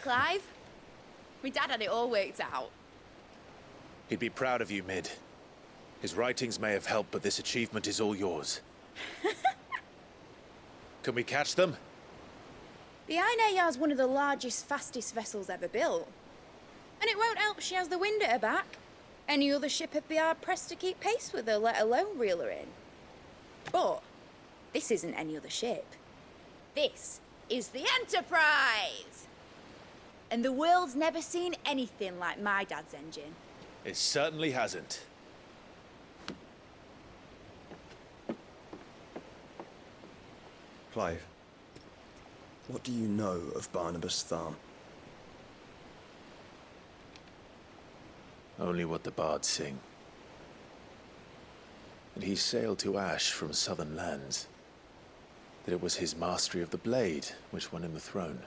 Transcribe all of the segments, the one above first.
Clive. My dad had it all worked out. He'd be proud of you, Mid. His writings may have helped, but this achievement is all yours. Can we catch them? The Undying is one of the largest, fastest vessels ever built. And it won't help she has the wind at her back. Any other ship would be hard-pressed to keep pace with her, let alone reel her in. But this isn't any other ship. This is the Enterprise! And the world's never seen anything like my dad's engine. It certainly hasn't. Clive, what do you know of Barnabas Tharm? Only what the bards sing. That he sailed to Ash from southern lands. That it was his mastery of the blade which won him the throne.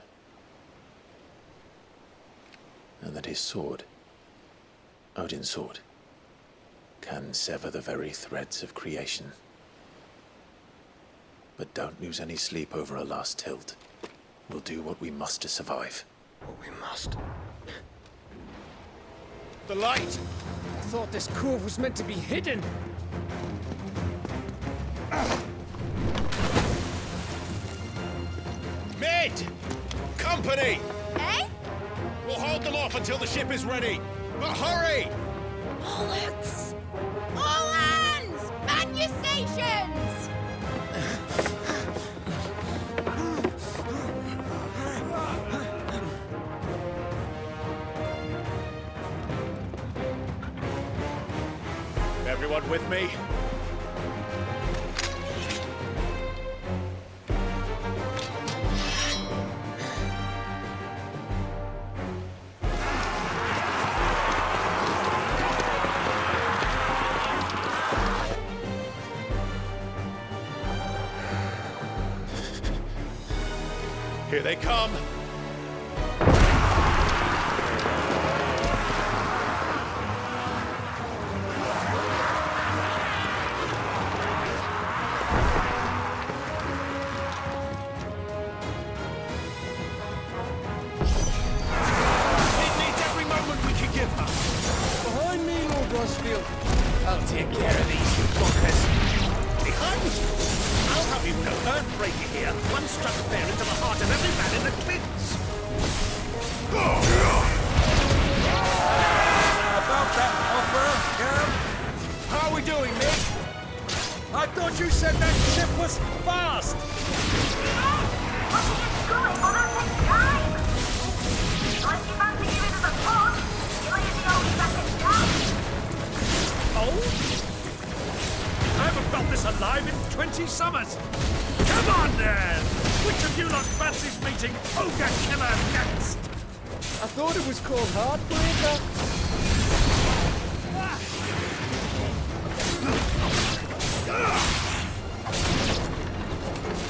And that his sword, Odin's sword, can sever the very threads of creation. But don't lose any sleep over a last tilt. We'll do what we must to survive. What we must. The light! I thought this cove was meant to be hidden. Mid! Company! Eh? We'll hold them off until the ship is ready. But hurry! Bollocks! All hands! Man your stations! Everyone with me? Here they come! I'll take care of these, you fuckers. Behind you! I'll have you know, Earthbreaker here, one struck fair into the heart of every man in the cliffs. About that offer, Cam? How are we doing, mate? I thought you said that ship was fast! What are you doing? Well, that takes time! Unless you fancy giving us a push, you'll leave the old second chance. Oh? I haven't felt this alive in 20 summers! Come on, then! Which of you lot fancies meeting Ogre Killer next? I thought it was called Heartbreaker.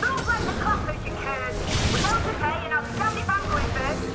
Don't let the conflict occur. We're not okay, and I'll stand it back going first.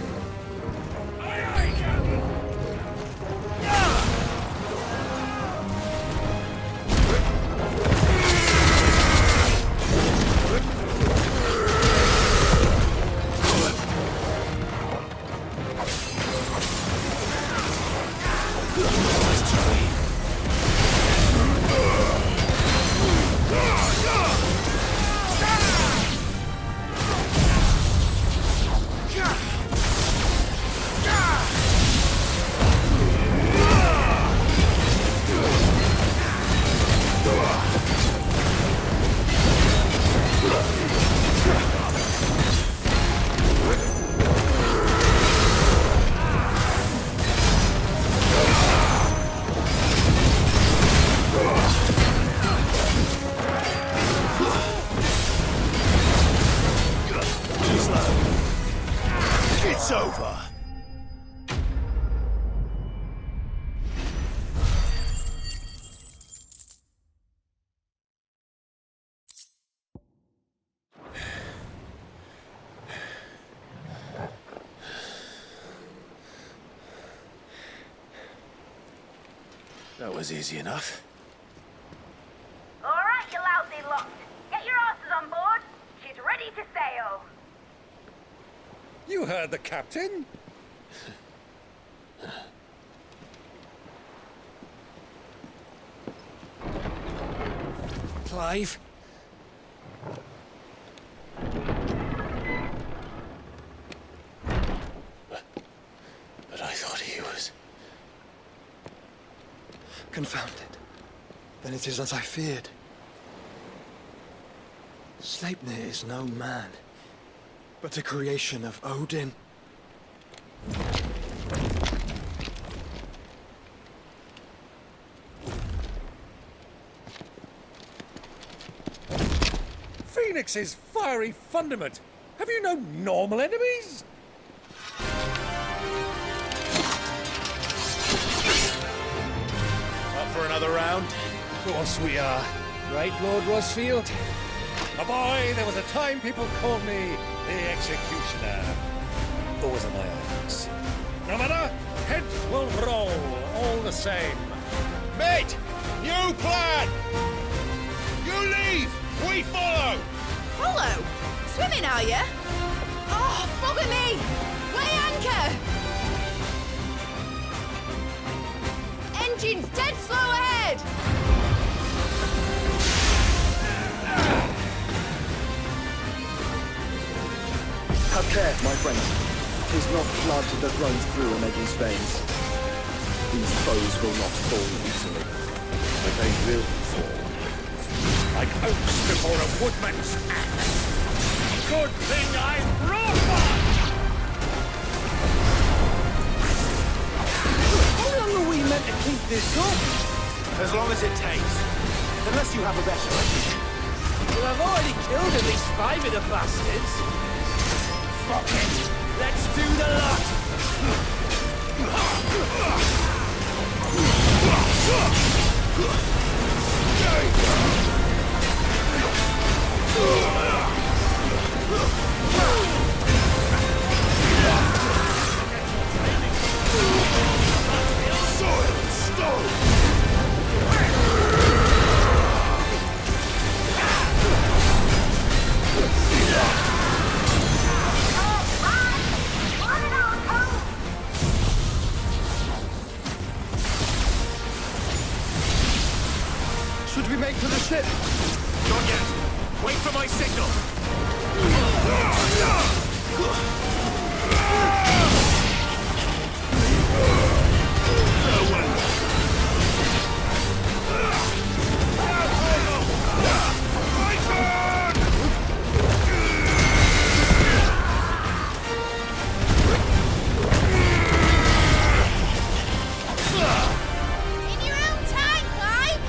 It's over! That was easy enough. All right, you lousy lot. Get your asses on board. She's ready to sail. You heard the captain. Clive? But I thought he was... Confounded. Then it is as I feared. Sleipnir is no man, but a creation of Odin. Phoenix's fiery fundament. Have you no normal enemies? Up for another round? Of course we are. Right, Lord Rosfield? A boy, there was a time people called me the Executioner. Always on my axe. No matter, heads will roll, all the same. Mate! New plan! You leave! We follow! Follow? Swimming, are you? Oh, bother me! Weigh anchor! Engine's dead slow ahead! Have care, my friends. 'Tis not blood that runs through a Megi's veins. These foes will not fall easily. But they will fall. Like oaks before a woodman's axe. Good thing I brought one! How long are we meant to keep this up? As long as it takes. Unless you have a better idea. Well, I've already killed at least 5 of the bastards. Fuck it. Let's do the lot. Should we make for the ship? Not yet. Wait for my signal. In your own time, Clive!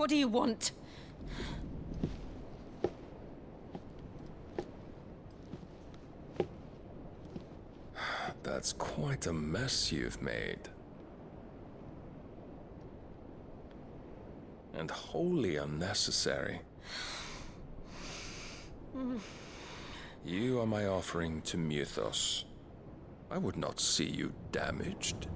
What do you want? That's quite a mess you've made. And wholly unnecessary. You are my offering to Mythos. I would not see you damaged.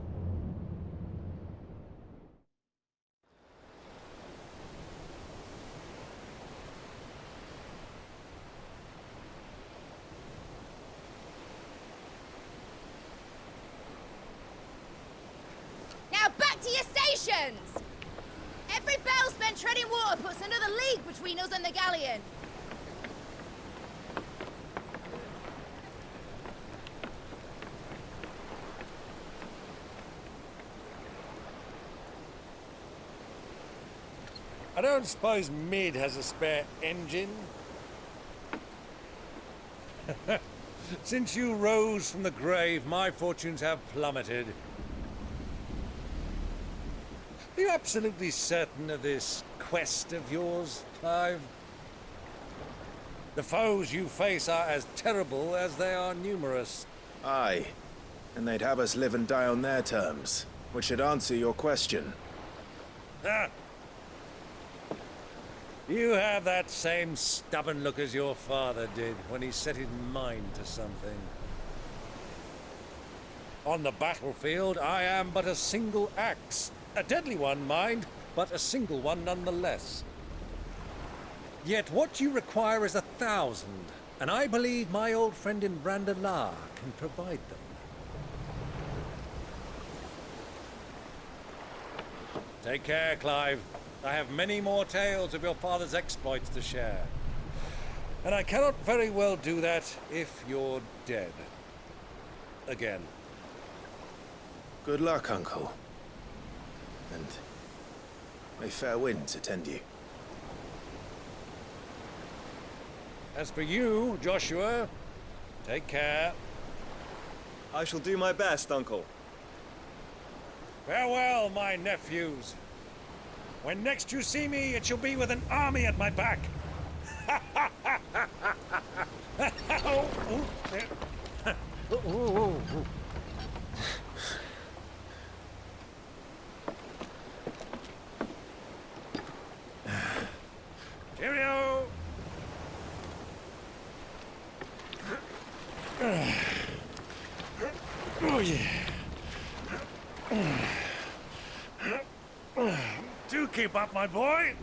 Now back to your stations! Every bell spent treading water puts another league between us and the galleon. I don't suppose Mid has a spare engine? Since you rose from the grave, my fortunes have plummeted. Are you absolutely certain of this quest of yours, Clive? The foes you face are as terrible as they are numerous. Aye. And they'd have us live and die on their terms, which should answer your question. Ha! You have that same stubborn look as your father did when he set his mind to something. On the battlefield, I am but a single axe. A deadly one, mind, but a single one nonetheless. Yet what you require is 1,000, and I believe my old friend in Brandalar can provide them. Take care, Clive. I have many more tales of your father's exploits to share. And I cannot very well do that if you're dead. Again. Good luck, Uncle. And may fair winds attend you. As for you, Joshua, take care. I shall do my best, Uncle. Farewell, my nephews. When next you see me, it shall be with an army at my back. Cheerio! Oh, yeah. Do keep up, my boy.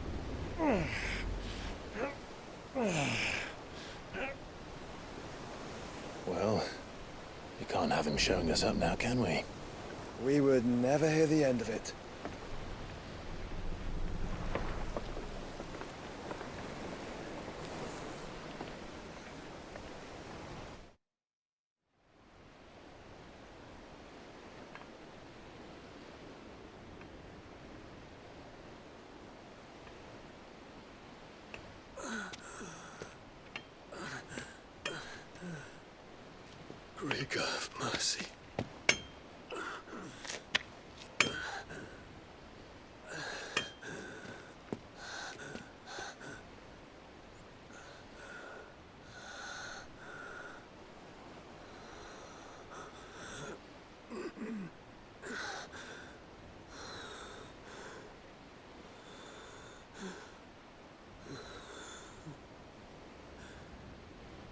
Well, we can't have him showing us up now, can we? We would never hear the end of it. Great God of mercy.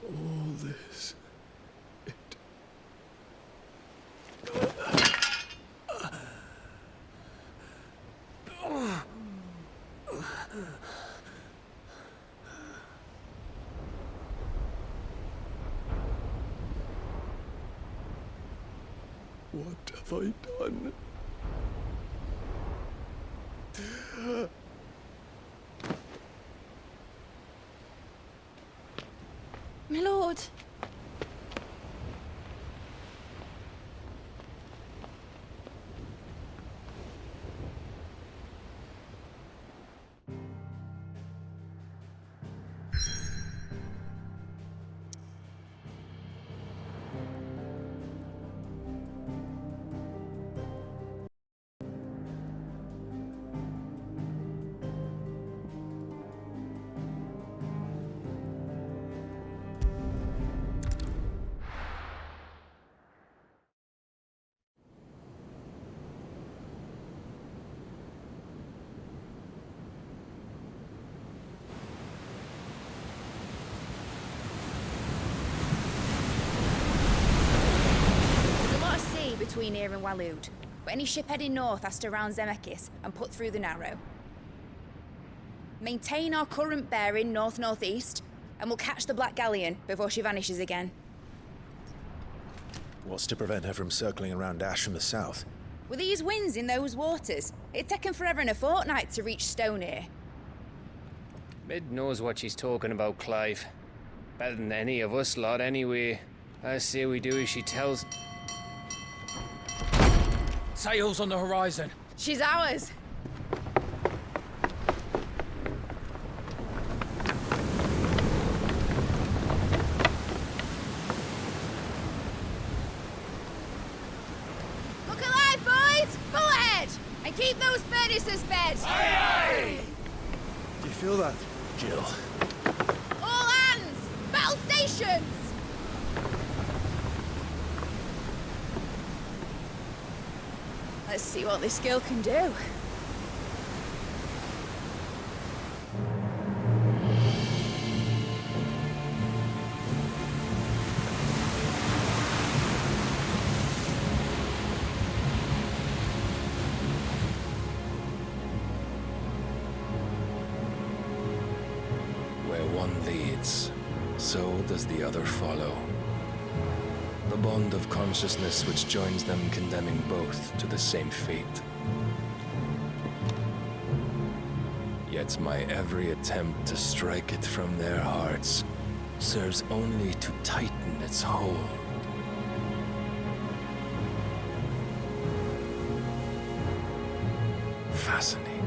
All this. What have I done? My lord. in Waloed, but any ship heading north has to round Zemeckis and put through the Narrow. Maintain our current bearing north-northeast, and we'll catch the Black Galleon before she vanishes again. What's to prevent her from circling around Ash from the south? With these winds in those waters, it'd taken forever and a fortnight to reach Stonehere. Mid knows what she's talking about, Clive. Better than any of us lot, anyway. I say we do as she tells. Sails on the horizon. She's ours. Look alive, boys! Full ahead! And keep those furnaces fed! Aye, Do you feel that? Jill. All hands! Battle stations! Let's see what this girl can do. Where one leads, so does the other follow. The bond of consciousness which joins them condemning both to the same fate. Yet my every attempt to strike it from their hearts serves only to tighten its hold. Fascinating.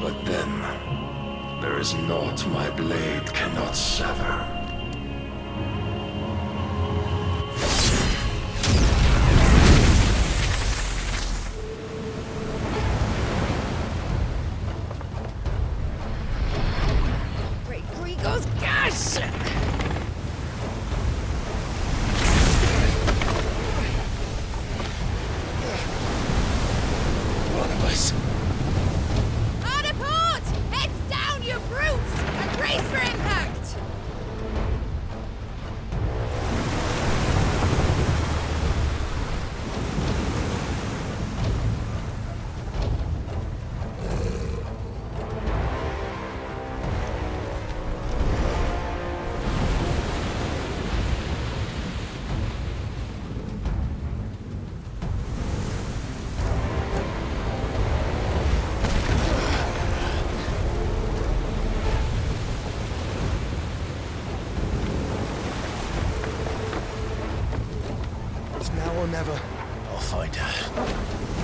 But then, there is naught my blade cannot sever. Great Grigor's gosh! Barnabas. Hard a port! Heads down, you brutes! And brace for impact! It's now or never. I'll find her.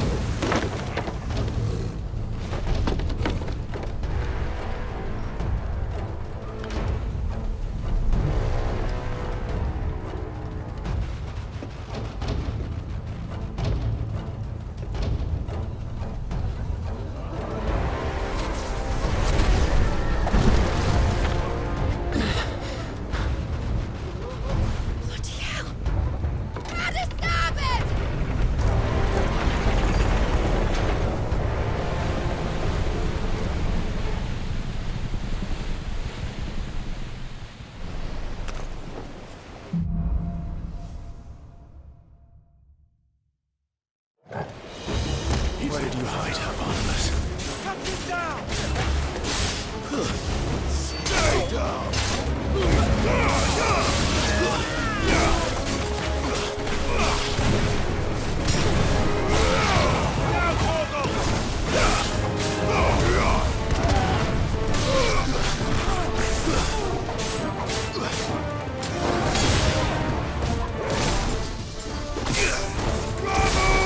Bloody hell! Out of starboard! Where did you hide her, Barnabas? Captain down! Stay down! Bravo!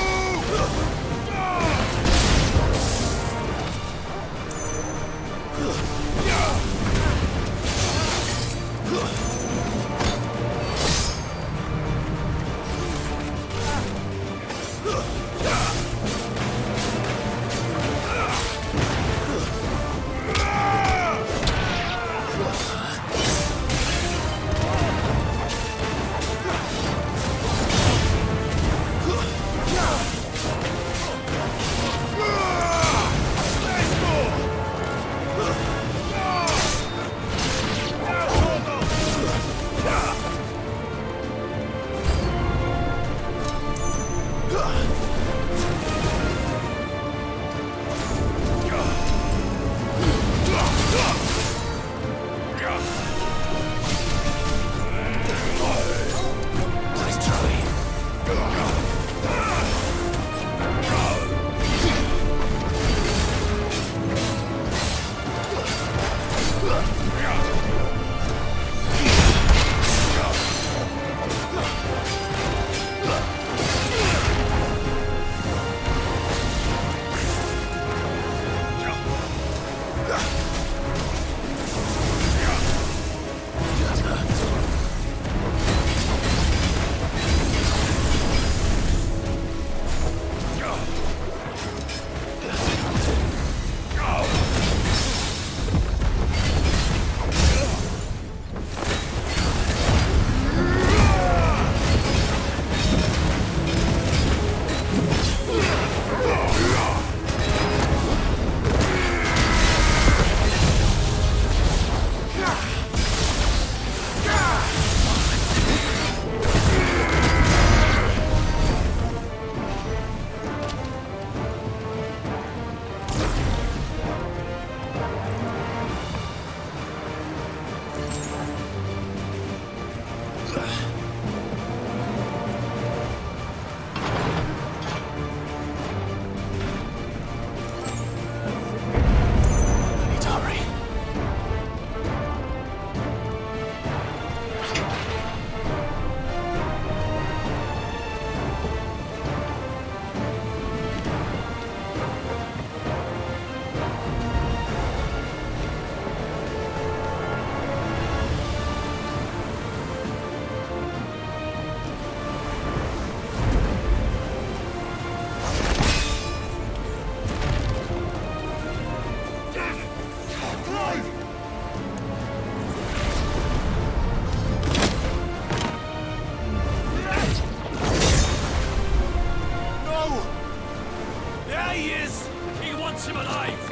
keeps him alive!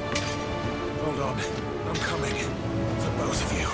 Hold on. I'm coming. For both of you.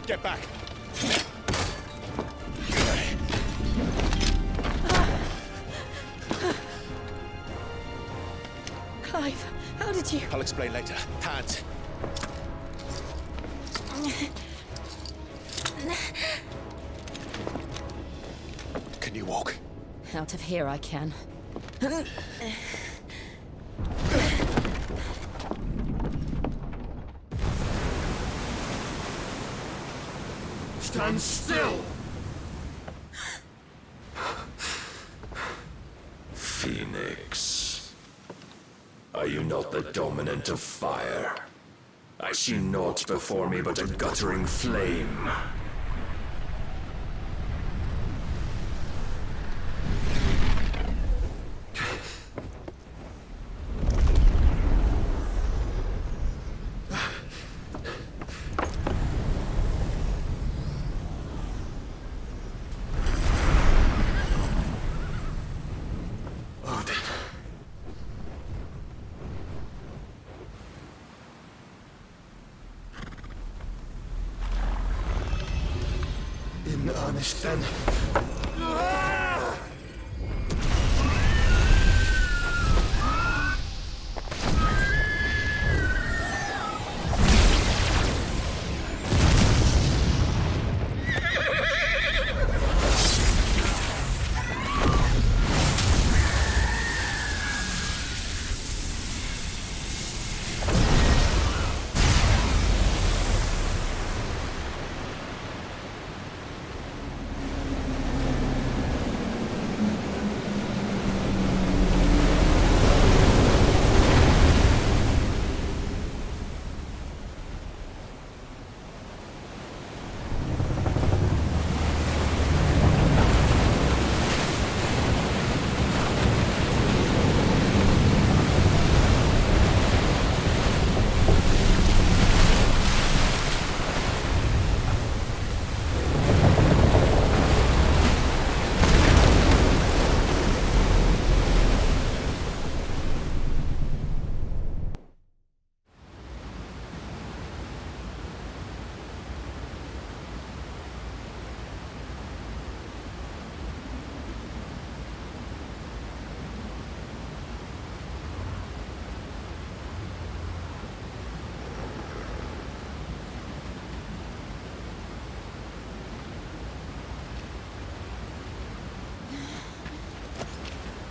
Get back! Clive, how did you... I'll explain later. Hands! Can you walk? Out of here I can. Stand still! Phoenix. Are you not the dominant of fire? I see naught before me but a guttering flame. finished then?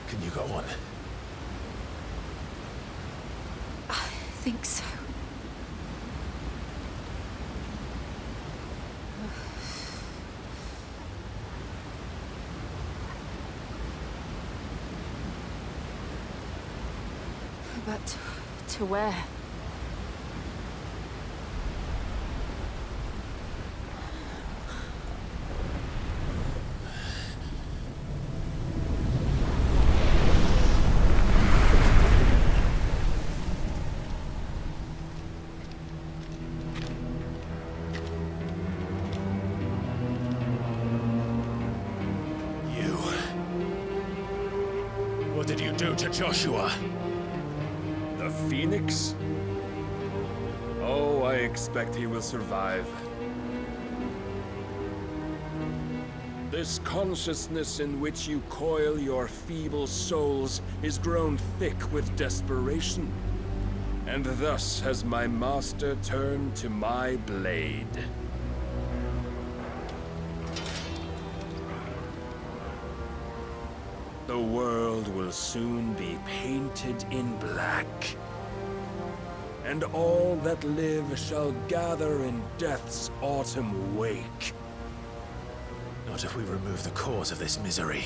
Can you go on? I think so. But to where? What did you do to Joshua? The Phoenix? Oh, I expect he will survive. This consciousness in which you coil your feeble souls is grown thick with desperation. And thus has my master turned to my blade. The world will soon be painted in black. And all that live shall gather in death's autumn wake. Not if we remove the cause of this misery.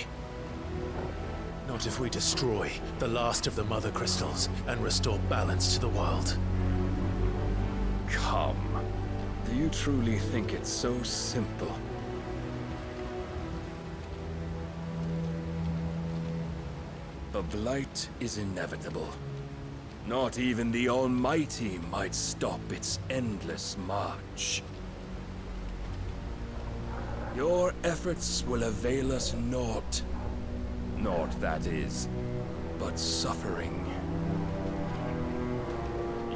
Not if we destroy the last of the Mother Crystals and restore balance to the world. Come. Do you truly think it's so simple? The blight is inevitable. Not even the Almighty might stop its endless march. Your efforts will avail us naught. Naught, that is, but suffering.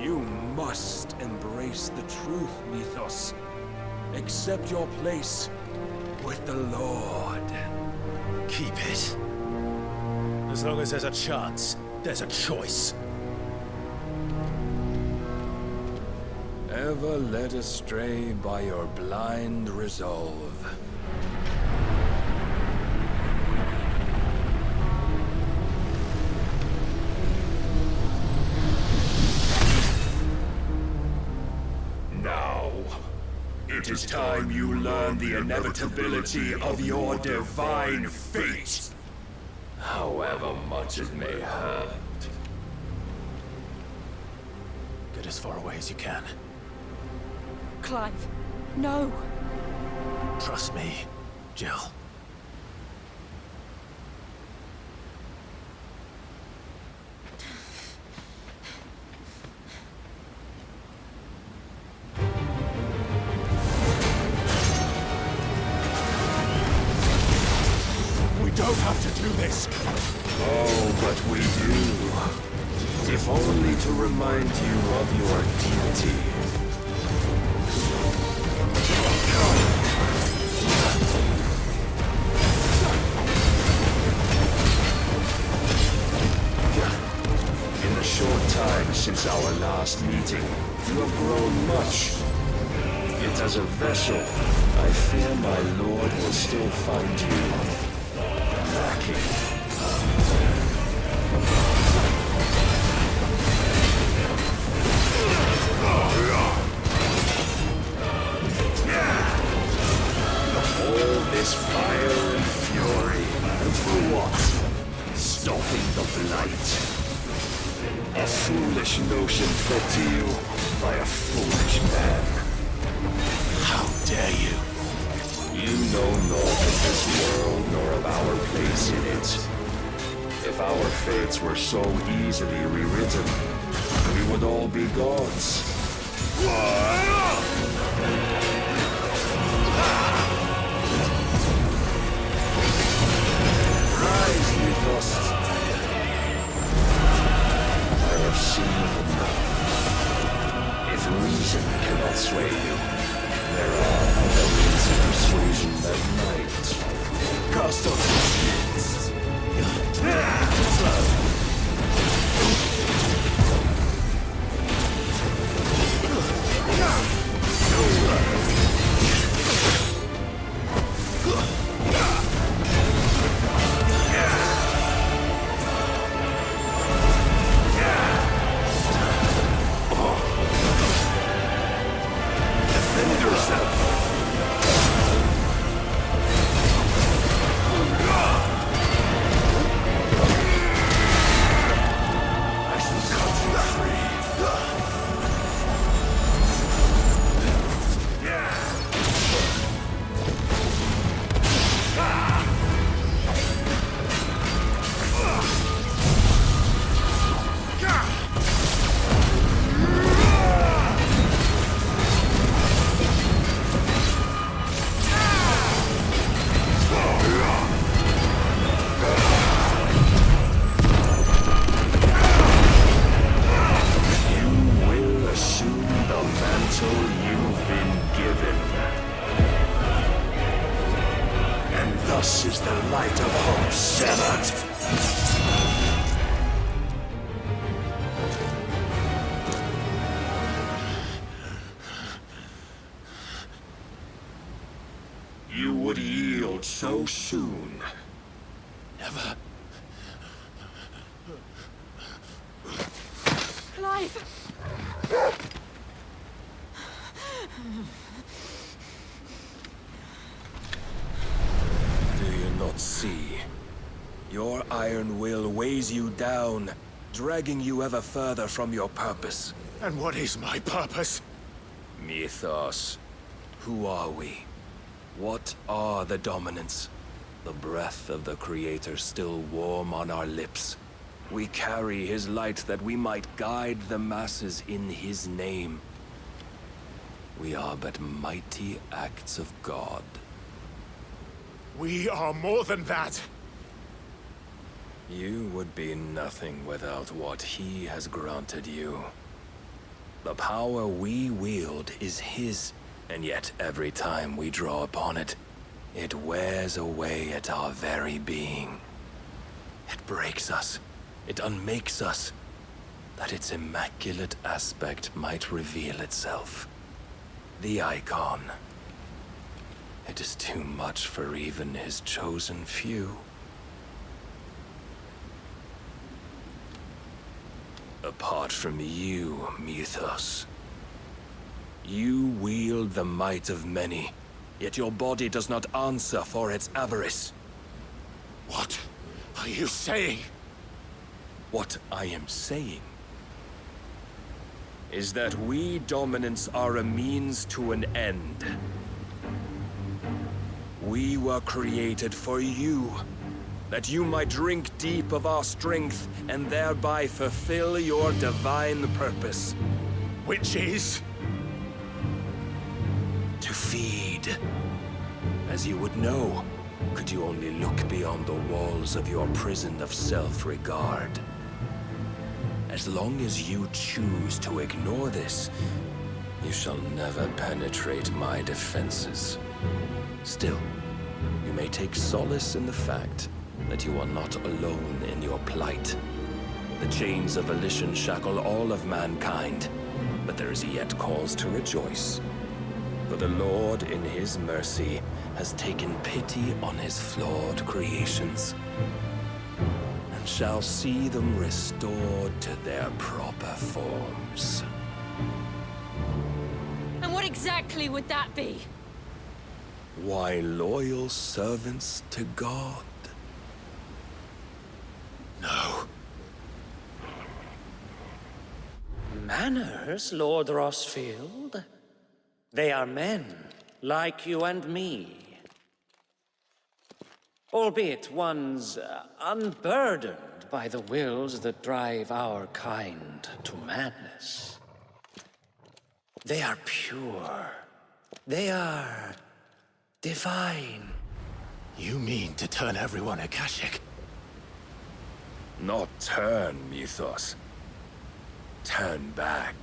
You must embrace the truth, Mythos. Accept your place with the Lord. Keep it. As long as there's a chance, there's a choice. Ever led astray by your blind resolve. Now, it is time you learn the inevitability of your divine fate. However much it may hurt. Get as far away as you can. Clive, no. Trust me, Jill. We don't have to do this. Oh, but we do. If only to remind you of your deity. last meeting, you have grown much. Yet as a vessel, I fear my lord will still find you lacking. All this fire and fury, and for what? Stopping the blight. A foolish notion fed to you by a foolish man. How dare you? You know naught of this world nor of our place in it. If our fates were so easily rewritten, we would all be gods. Rise, ye dust. I have seen enough. If reason cannot sway you, there are other means of persuasion that might. Cast off your shields. Defend yourself. I shall cut you free. Thus is the light of hope severed. You would yield so soon. Never. Clive! Do you not see? Your iron will weighs you down, dragging you ever further from your purpose. And what is my purpose? Mythos. Who are we? What are the dominants? The breath of the Creator still warm on our lips. We carry his light that we might guide the masses in his name. We are but mighty acts of God. We are more than that. You would be nothing without what he has granted you. The power we wield is his, and yet every time we draw upon it, it wears away at our very being. It breaks us. It unmakes us, that its immaculate aspect might reveal itself. The icon. It is too much for even his chosen few. Apart from you, Mythos, you wield the might of many, yet your body does not answer for its avarice. What are you saying? What I am saying is that we dominants are a means to an end. We were created for you, that you might drink deep of our strength and thereby fulfill your divine purpose. Which is? To feed. As you would know, could you only look beyond the walls of your prison of self-regard. As long as you choose to ignore this, you shall never penetrate my defenses. Still, you may take solace in the fact that you are not alone in your plight. The chains of volition shackle all of mankind, but there is yet cause to rejoice. For the Lord, in his mercy, has taken pity on his flawed creations, and shall see them restored to their proper forms. And what exactly would that be? Why, loyal servants to God. No. Manners, Lord Rossfield? They are men, like you and me. Albeit ones unburdened by the wills that drive our kind to madness. They are pure. They are divine. You mean to turn everyone Akashic? Not turn, Mythos. Turn back.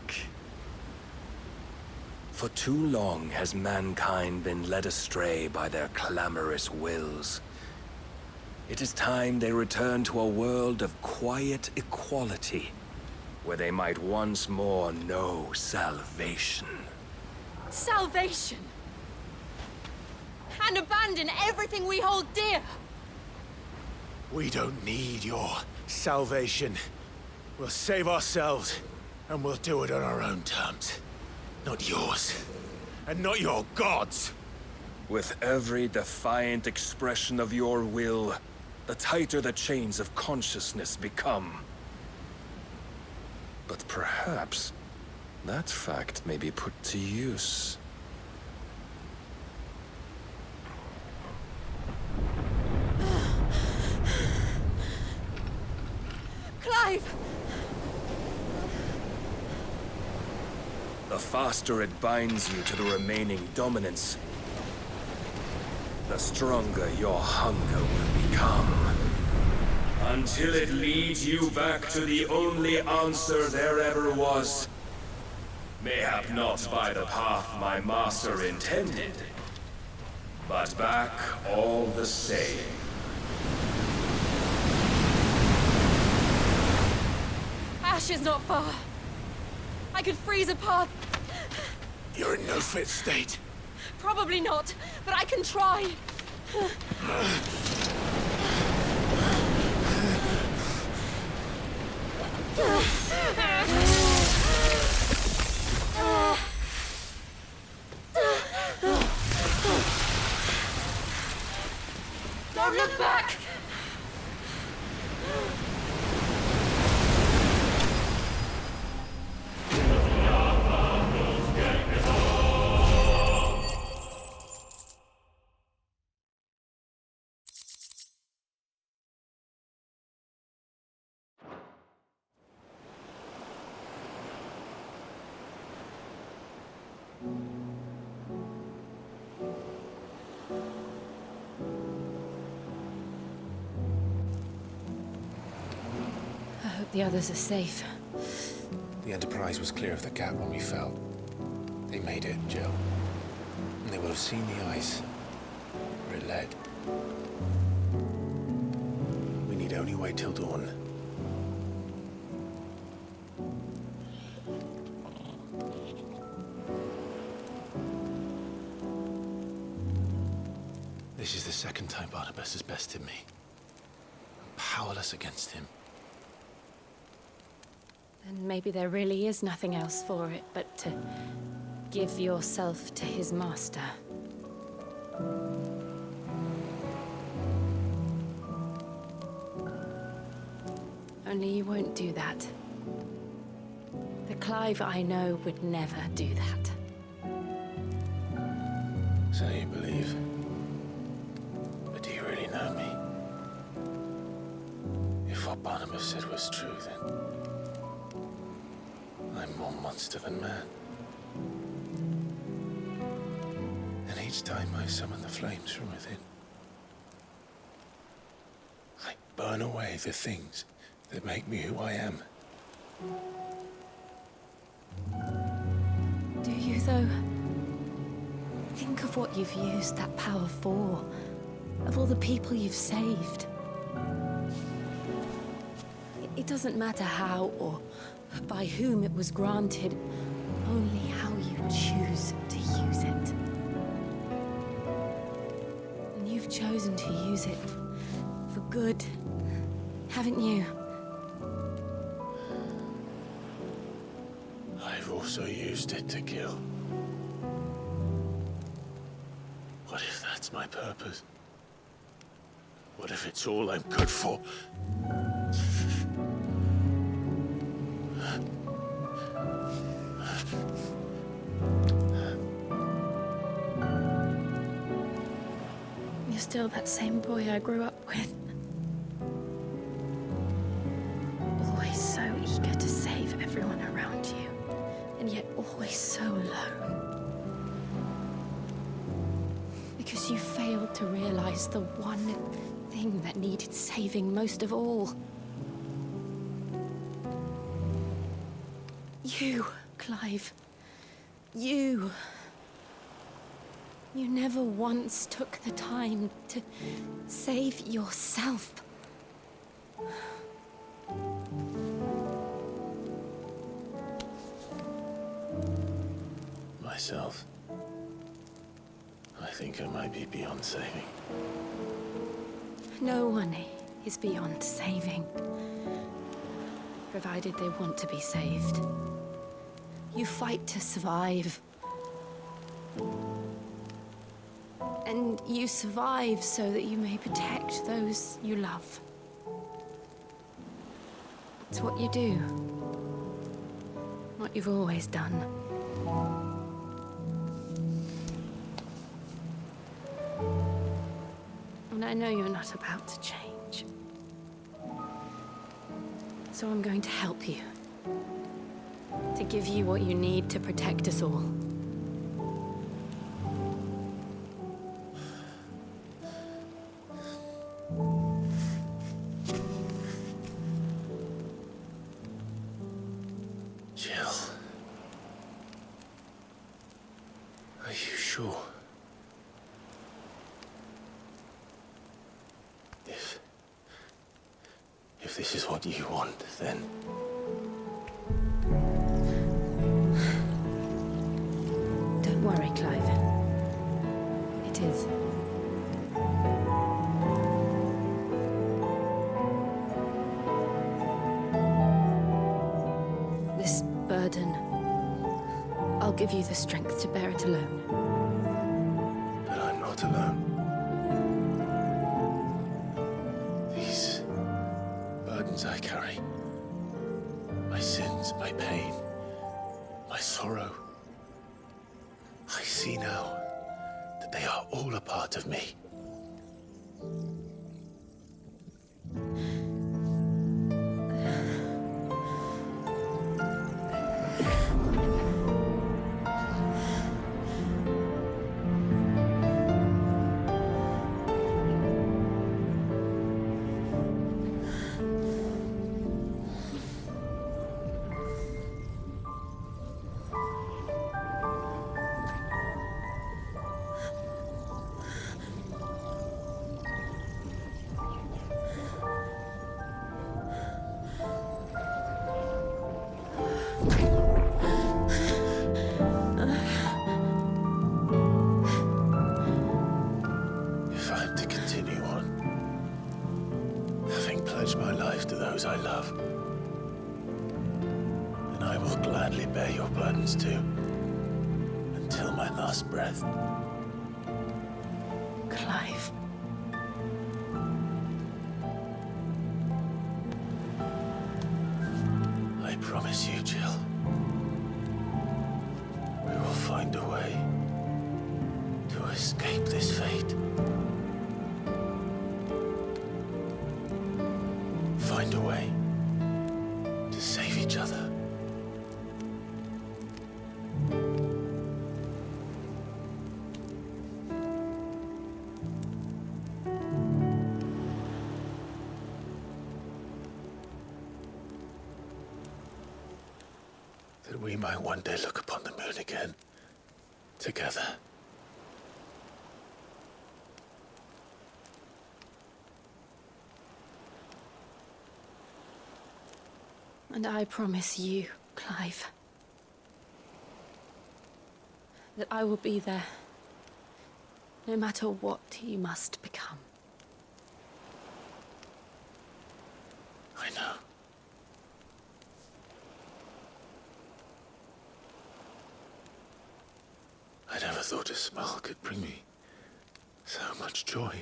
For too long has mankind been led astray by their clamorous wills. It is time they return to a world of quiet equality, where they might once more know salvation. Salvation! And abandon everything we hold dear! We don't need your salvation. We'll save ourselves, and we'll do it on our own terms. Not yours. And not your gods! With every defiant expression of your will, the tighter the chains of consciousness become. But perhaps that fact may be put to use. Clive! The faster it binds you to the remaining dominance, the stronger your hunger will become. Until it leads you back to the only answer there ever was. Mayhap not by the path my master intended, but back all the same. Ash is not far. I could freeze a path. You're in no fit state. Probably not, but I can try. Don't look back! The others are safe. The Enterprise was clear of the gap when we fell. They made it, Jill. And they will have seen the ice where it led. We need only wait till dawn. This is the second time Barnabas has bested me. I'm powerless against him. Then maybe there really is nothing else for it but to give yourself to his master. Only you won't do that. The Clive I know would never do that. So you believe? But do you really know me? If what Barnabas said was true, then I'm more monster than man. And each time I summon the flames from within, I burn away the things that make me who I am. Do you, though? Think of what you've used that power for, of all the people you've saved. It doesn't matter how or by whom it was granted, only how you choose to use it. And you've chosen to use it for good, haven't you? I've also used it to kill. What if that's my purpose? What if it's all I'm good for? You're still that same boy I grew up with. Always so eager to save everyone around you, and yet always so alone. Because you failed to realize the one thing that needed saving most of all. You, Clive. You. You never once took the time to save yourself. Myself? I think I might be beyond saving. No one is beyond saving, provided they want to be saved. You fight to survive. And you survive so that you may protect those you love. It's what you do. What you've always done. And I know you're not about to change. So I'm going to help you. To give you what you need to protect us all. Jill. Are you sure? If this is what you want, then... Don't worry, Clive. It is. This burden, I'll give you the strength to bear it alone. But I'm not alone. These burdens I carry, my sins, my pain, my sorrow, I see now that they are all a part of me. I love. And I will gladly bear your burdens too, until my last breath. Clive. I promise you, Jill, we will find a way to escape this fate. Find a way to save each other. That we might one day look upon the moon again, together. And I promise you, Clive, that I will be there, no matter what you must become. I know. I never thought a smile could bring me so much joy.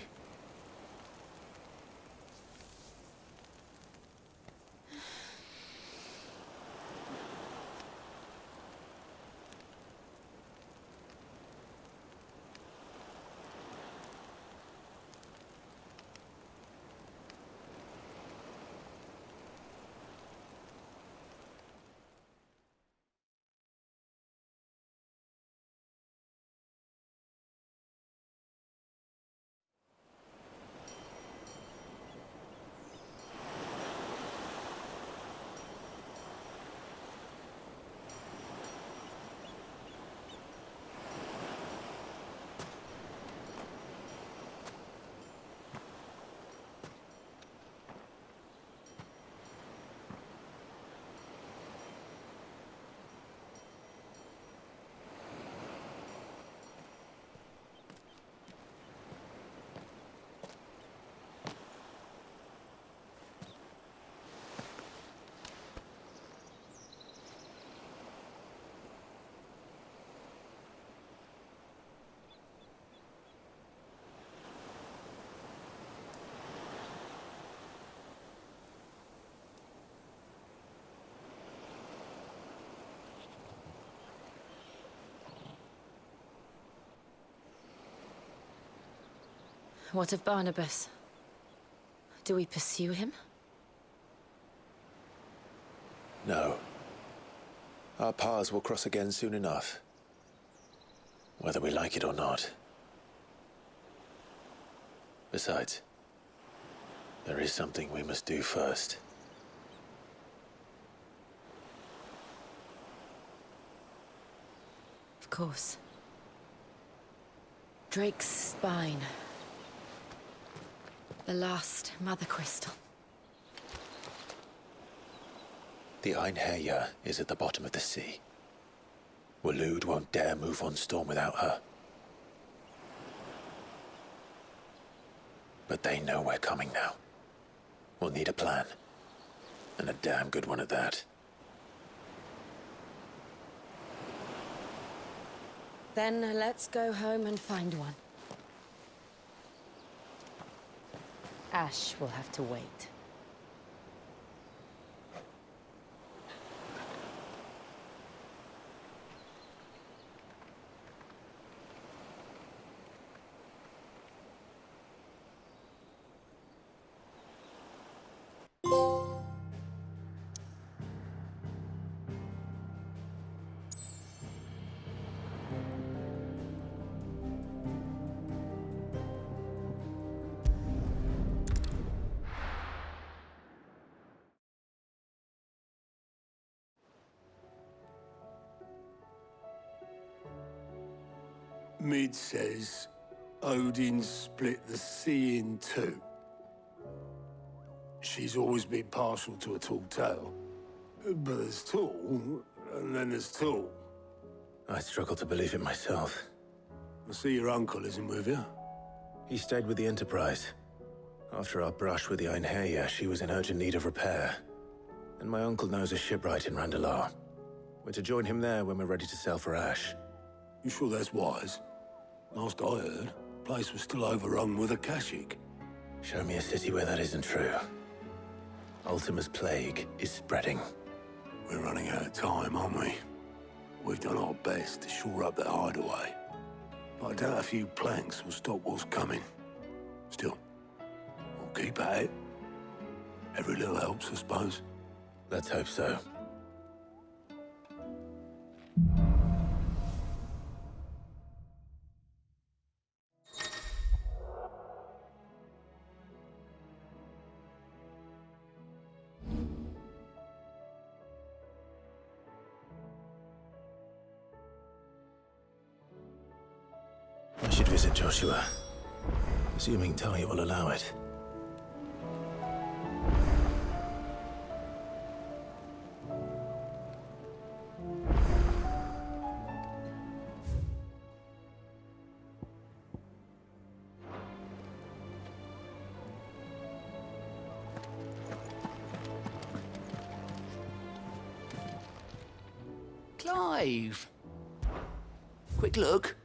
What of Barnabas? Do we pursue him? No. Our paths will cross again soon enough. Whether we like it or not. Besides, there is something we must do first. Of course. Drake's spine. The last Mother Crystal. The Einherjar is at the bottom of the sea. Waloed won't dare move on Storm without her. But they know we're coming now. We'll need a plan. And a damn good one at that. Then let's go home and find one. Ash will have to wait. Mid says Odin split the sea in two. She's always been partial to a tall tale. But there's tall, and then there's tall. I struggle to believe it myself. I see your uncle isn't with you. He stayed with the Enterprise. After our brush with the Einherjar, she was in urgent need of repair. And my uncle knows a shipwright in Randalar. We're to join him there when we're ready to sail for Ash. You sure that's wise? Last I heard, the place was still overrun with Akashic. Show me a city where that isn't true. Ultima's plague is spreading. We're running out of time, aren't we? We've done our best to shore up that hideaway. But I doubt a few planks will stop what's coming. Still, we'll keep at it. Every little helps, I suppose. Let's hope so. I should visit Joshua, assuming Talia will allow it. Clive! Quick look.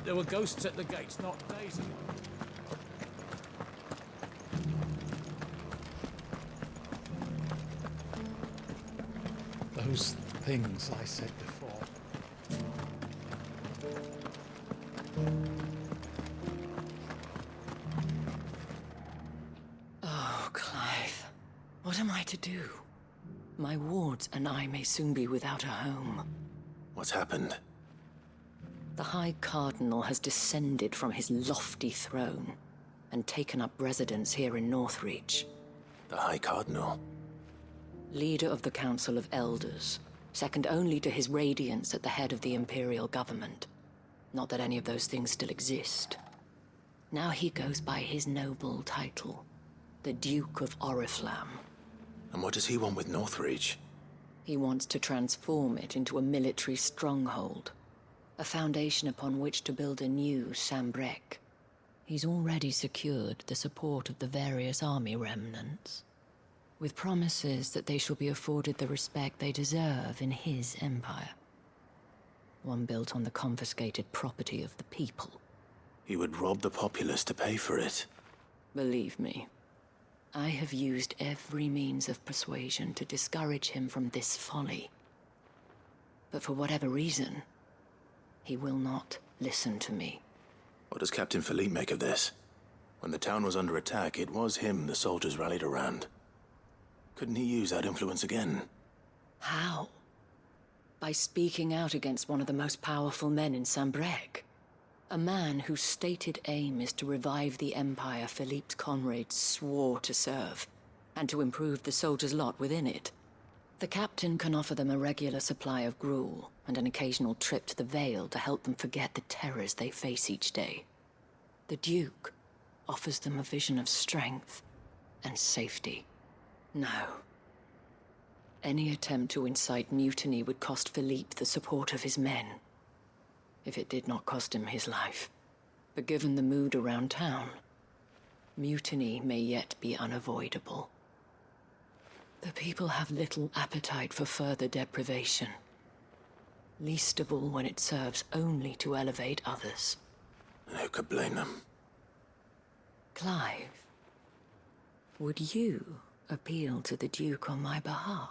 There were ghosts at the gates not days ago. Those things I said before. Oh, Clive. What am I to do? My wards and I may soon be without a home. What's happened? The High Cardinal has descended from his lofty throne and taken up residence here in Northreach. The High Cardinal? Leader of the Council of Elders, second only to his Radiance at the head of the Imperial government. Not that any of those things still exist. Now he goes by his noble title, the Duke of Oriflamme. And what does he want with Northreach? He wants to transform it into a military stronghold. A foundation upon which to build a new Sambrec. He's already secured the support of the various army remnants, with promises that they shall be afforded the respect they deserve in his empire. One built on the confiscated property of the people. He would rob the populace to pay for it. Believe me, I have used every means of persuasion to discourage him from this folly. But for whatever reason, he will not listen to me. What does Captain Philippe make of this? When the town was under attack, it was him the soldiers rallied around. Couldn't he use that influence again? How? By speaking out against one of the most powerful men in Sambrec. A man whose stated aim is to revive the empire Philippe's comrades swore to serve, and to improve the soldiers' lot within it. The captain can offer them a regular supply of gruel, and an occasional trip to the Vale to help them forget the terrors they face each day. The Duke offers them a vision of strength and safety. No. Any attempt to incite mutiny would cost Philippe the support of his men, if it did not cost him his life. But given the mood around town, mutiny may yet be unavoidable. The people have little appetite for further deprivation, least of all when it serves only to elevate others. And who could blame them? Clive, would you appeal to the Duke on my behalf?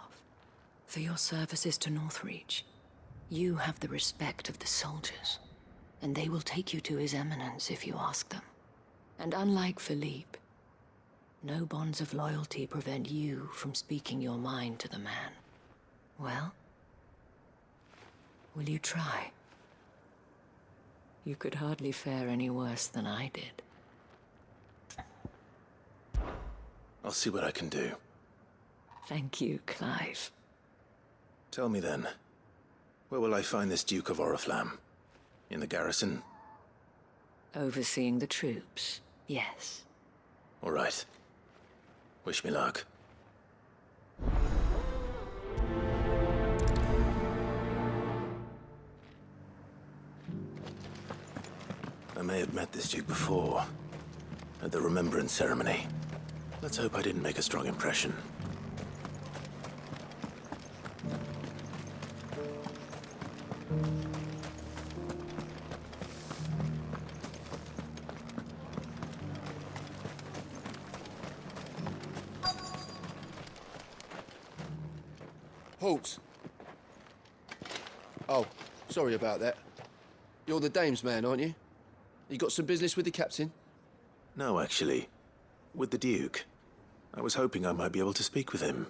For your services to Northreach, you have the respect of the soldiers, and they will take you to His Eminence if you ask them. And unlike Philippe, no bonds of loyalty prevent you from speaking your mind to the man. Well, will you try? You could hardly fare any worse than I did. I'll see what I can do. Thank you, Clive. Tell me then, where will I find this Duke of Oriflamme? In the garrison? Overseeing the troops, yes. All right. Wish me luck. I may have met this Duke before, at the Remembrance Ceremony. Let's hope I didn't make a strong impression. Halt! Oh, sorry about that. You're the dame's man, aren't you? You got some business with the captain? No, actually. With the Duke. I was hoping I might be able to speak with him.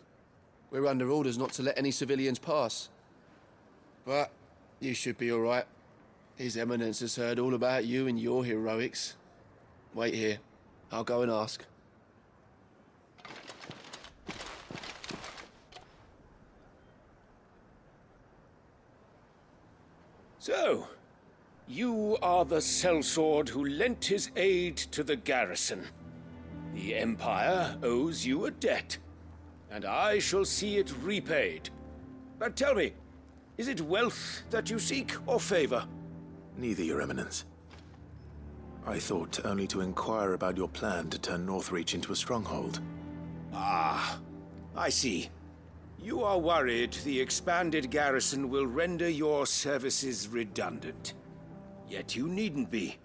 We're under orders not to let any civilians pass. But you should be all right. His Eminence has heard all about you and your heroics. Wait here. I'll go and ask. So, you are the sellsword who lent his aid to the garrison. The Empire owes you a debt, and I shall see it repaid. But tell me, is it wealth that you seek, or favor? Neither, Your Eminence. I thought only to inquire about your plan to turn Northreach into a stronghold. Ah, I see. You are worried the expanded garrison will render your services redundant. Yet you needn't be.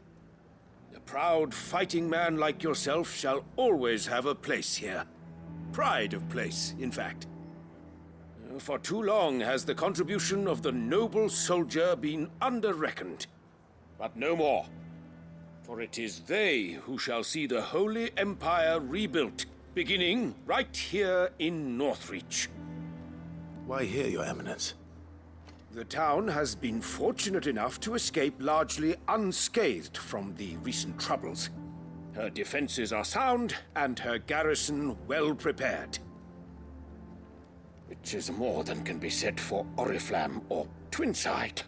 A proud fighting man like yourself shall always have a place here. Pride of place, in fact. For too long has the contribution of the noble soldier been under-reckoned. But no more. For it is they who shall see the Holy Empire rebuilt, beginning right here in Northreach. Why here, Your Eminence? The town has been fortunate enough to escape largely unscathed from the recent troubles. Her defenses are sound, and her garrison well prepared. Which is more than can be said for Oriflamme or Twinside.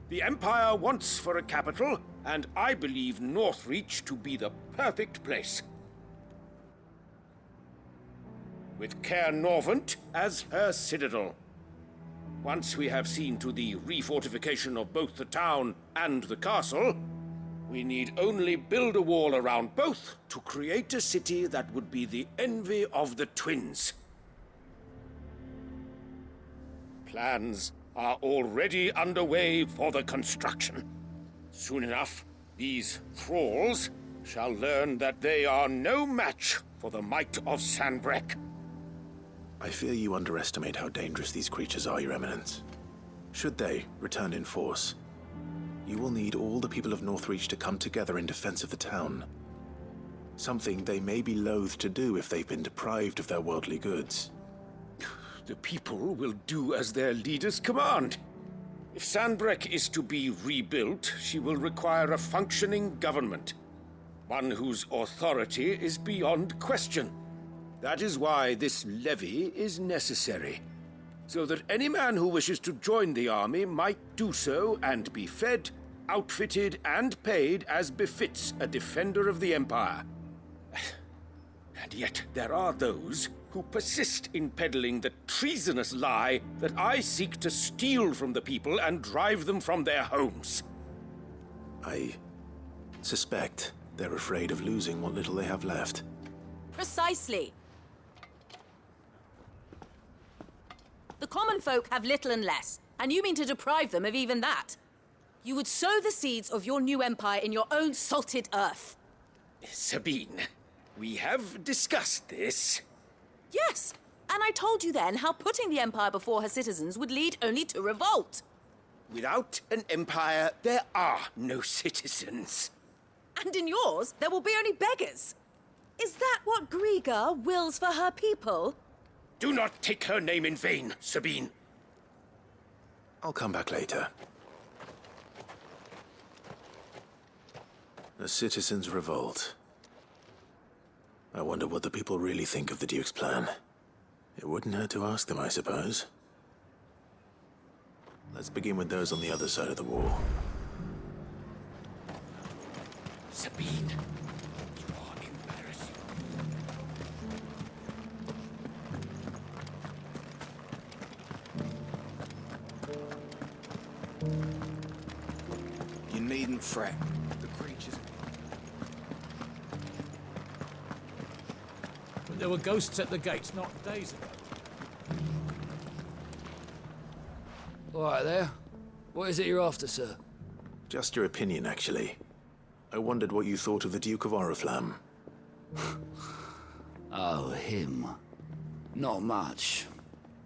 The Empire wants for a capital, and I believe Northreach to be the perfect place. With Caer Norvent as her citadel. Once we have seen to the refortification of both the town and the castle, we need only build a wall around both to create a city that would be the envy of the twins. Plans are already underway for the construction. Soon enough, these thralls shall learn that they are no match for the might of Sanbreque. I fear you underestimate how dangerous these creatures are, Your Eminence. Should they return in force, you will need all the people of Northreach to come together in defense of the town. Something they may be loath to do if they've been deprived of their worldly goods. The people will do as their leaders command. If Sanbreque is to be rebuilt, she will require a functioning government. One whose authority is beyond question. That is why this levy is necessary. So that any man who wishes to join the army might do so and be fed, outfitted, and paid as befits a defender of the Empire. And yet there are those who persist in peddling the treasonous lie that I seek to steal from the people and drive them from their homes. I suspect they're afraid of losing what little they have left. Precisely. The common folk have little and less, and you mean to deprive them of even that. You would sow the seeds of your new empire in your own salted earth. Sabine, we have discussed this. Yes, and I told you then how putting the empire before her citizens would lead only to revolt. Without an empire, there are no citizens. And in yours, there will be only beggars. Is that what Griga wills for her people? Do not take her name in vain, Sabine. I'll come back later. The citizens revolt. I wonder what the people really think of the Duke's plan. It wouldn't hurt to ask them, I suppose. Let's begin with those on the other side of the wall. Sabine, you are embarrassing. You needn't fret. The creatures... But there were ghosts at the gates not days ago. All right there. What is it you're after, sir? Just your opinion, actually. I wondered what you thought of the Duke of Oriflamme. Oh, him. Not much.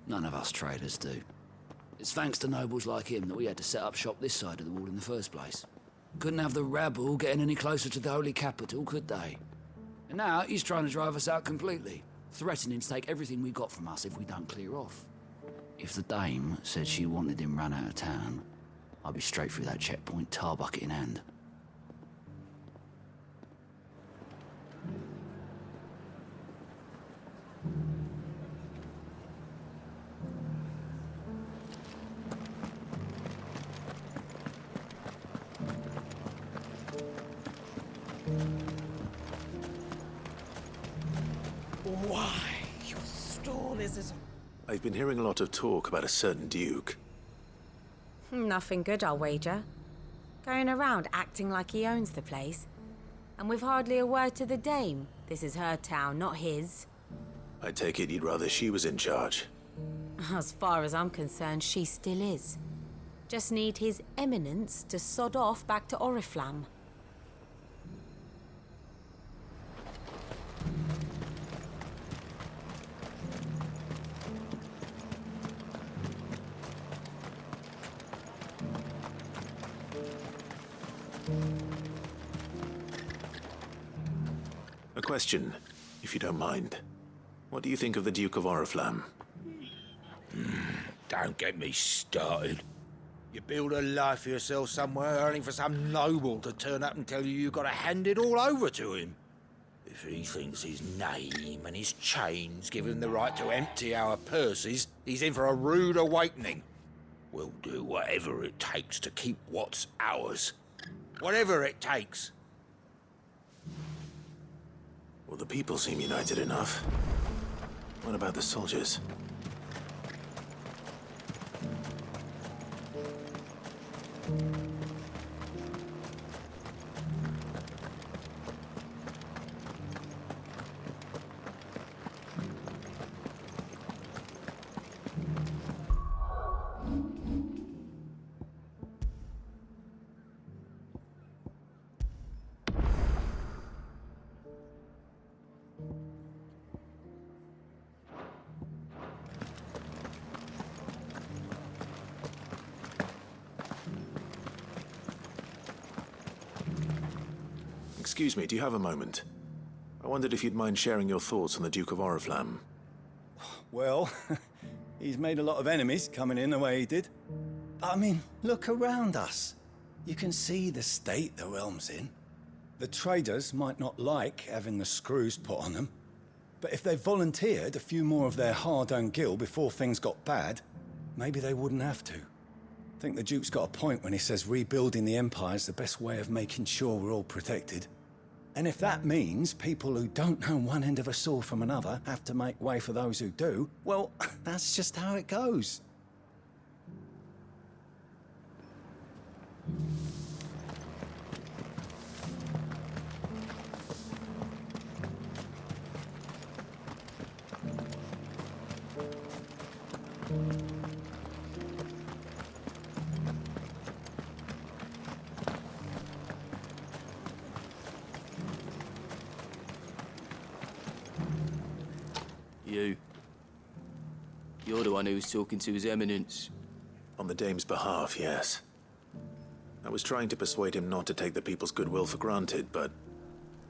None of us traders do. It's thanks to nobles like him that we had to set up shop this side of the wall in the first place. Couldn't have the rabble getting any closer to the holy capital, could they? And now he's trying to drive us out completely, threatening to take everything we got from us if we don't clear off. If the dame said she wanted him run out of town, I'd be straight through that checkpoint, tar bucket in hand. Why, your stall is as... I've been hearing a lot of talk about a certain Duke. Nothing good, I'll wager. Going around acting like he owns the place. And with hardly a word to the dame. This is her town, not his. I take it you'd rather she was in charge. As far as I'm concerned, she still is. Just need his eminence to sod off back to Oriflamme. A question, if you don't mind. What do you think of the Duke of Oriflamme? Don't get me started. You build a life for yourself somewhere, only for some noble to turn up and tell you you've got to hand it all over to him. If he thinks his name and his chains give him the right to empty our purses, he's in for a rude awakening. We'll do whatever it takes to keep what's ours. Whatever it takes. Well, the people seem united enough. What about the soldiers? Excuse me, do you have a moment? I wondered if you'd mind sharing your thoughts on the Duke of Oriflamme. Well, he's made a lot of enemies coming in the way he did. But I mean, look around us. You can see the state the realm's in. The traders might not like having the screws put on them, but if they volunteered a few more of their hard-earned gil before things got bad, maybe they wouldn't have to. I think the Duke's got a point when he says rebuilding the Empire's the best way of making sure we're all protected. And if that means people who don't know one end of a sword from another have to make way for those who do, well, that's just how it goes. You're the one who was talking to His Eminence. On the Dame's behalf, yes. I was trying to persuade him not to take the people's goodwill for granted, but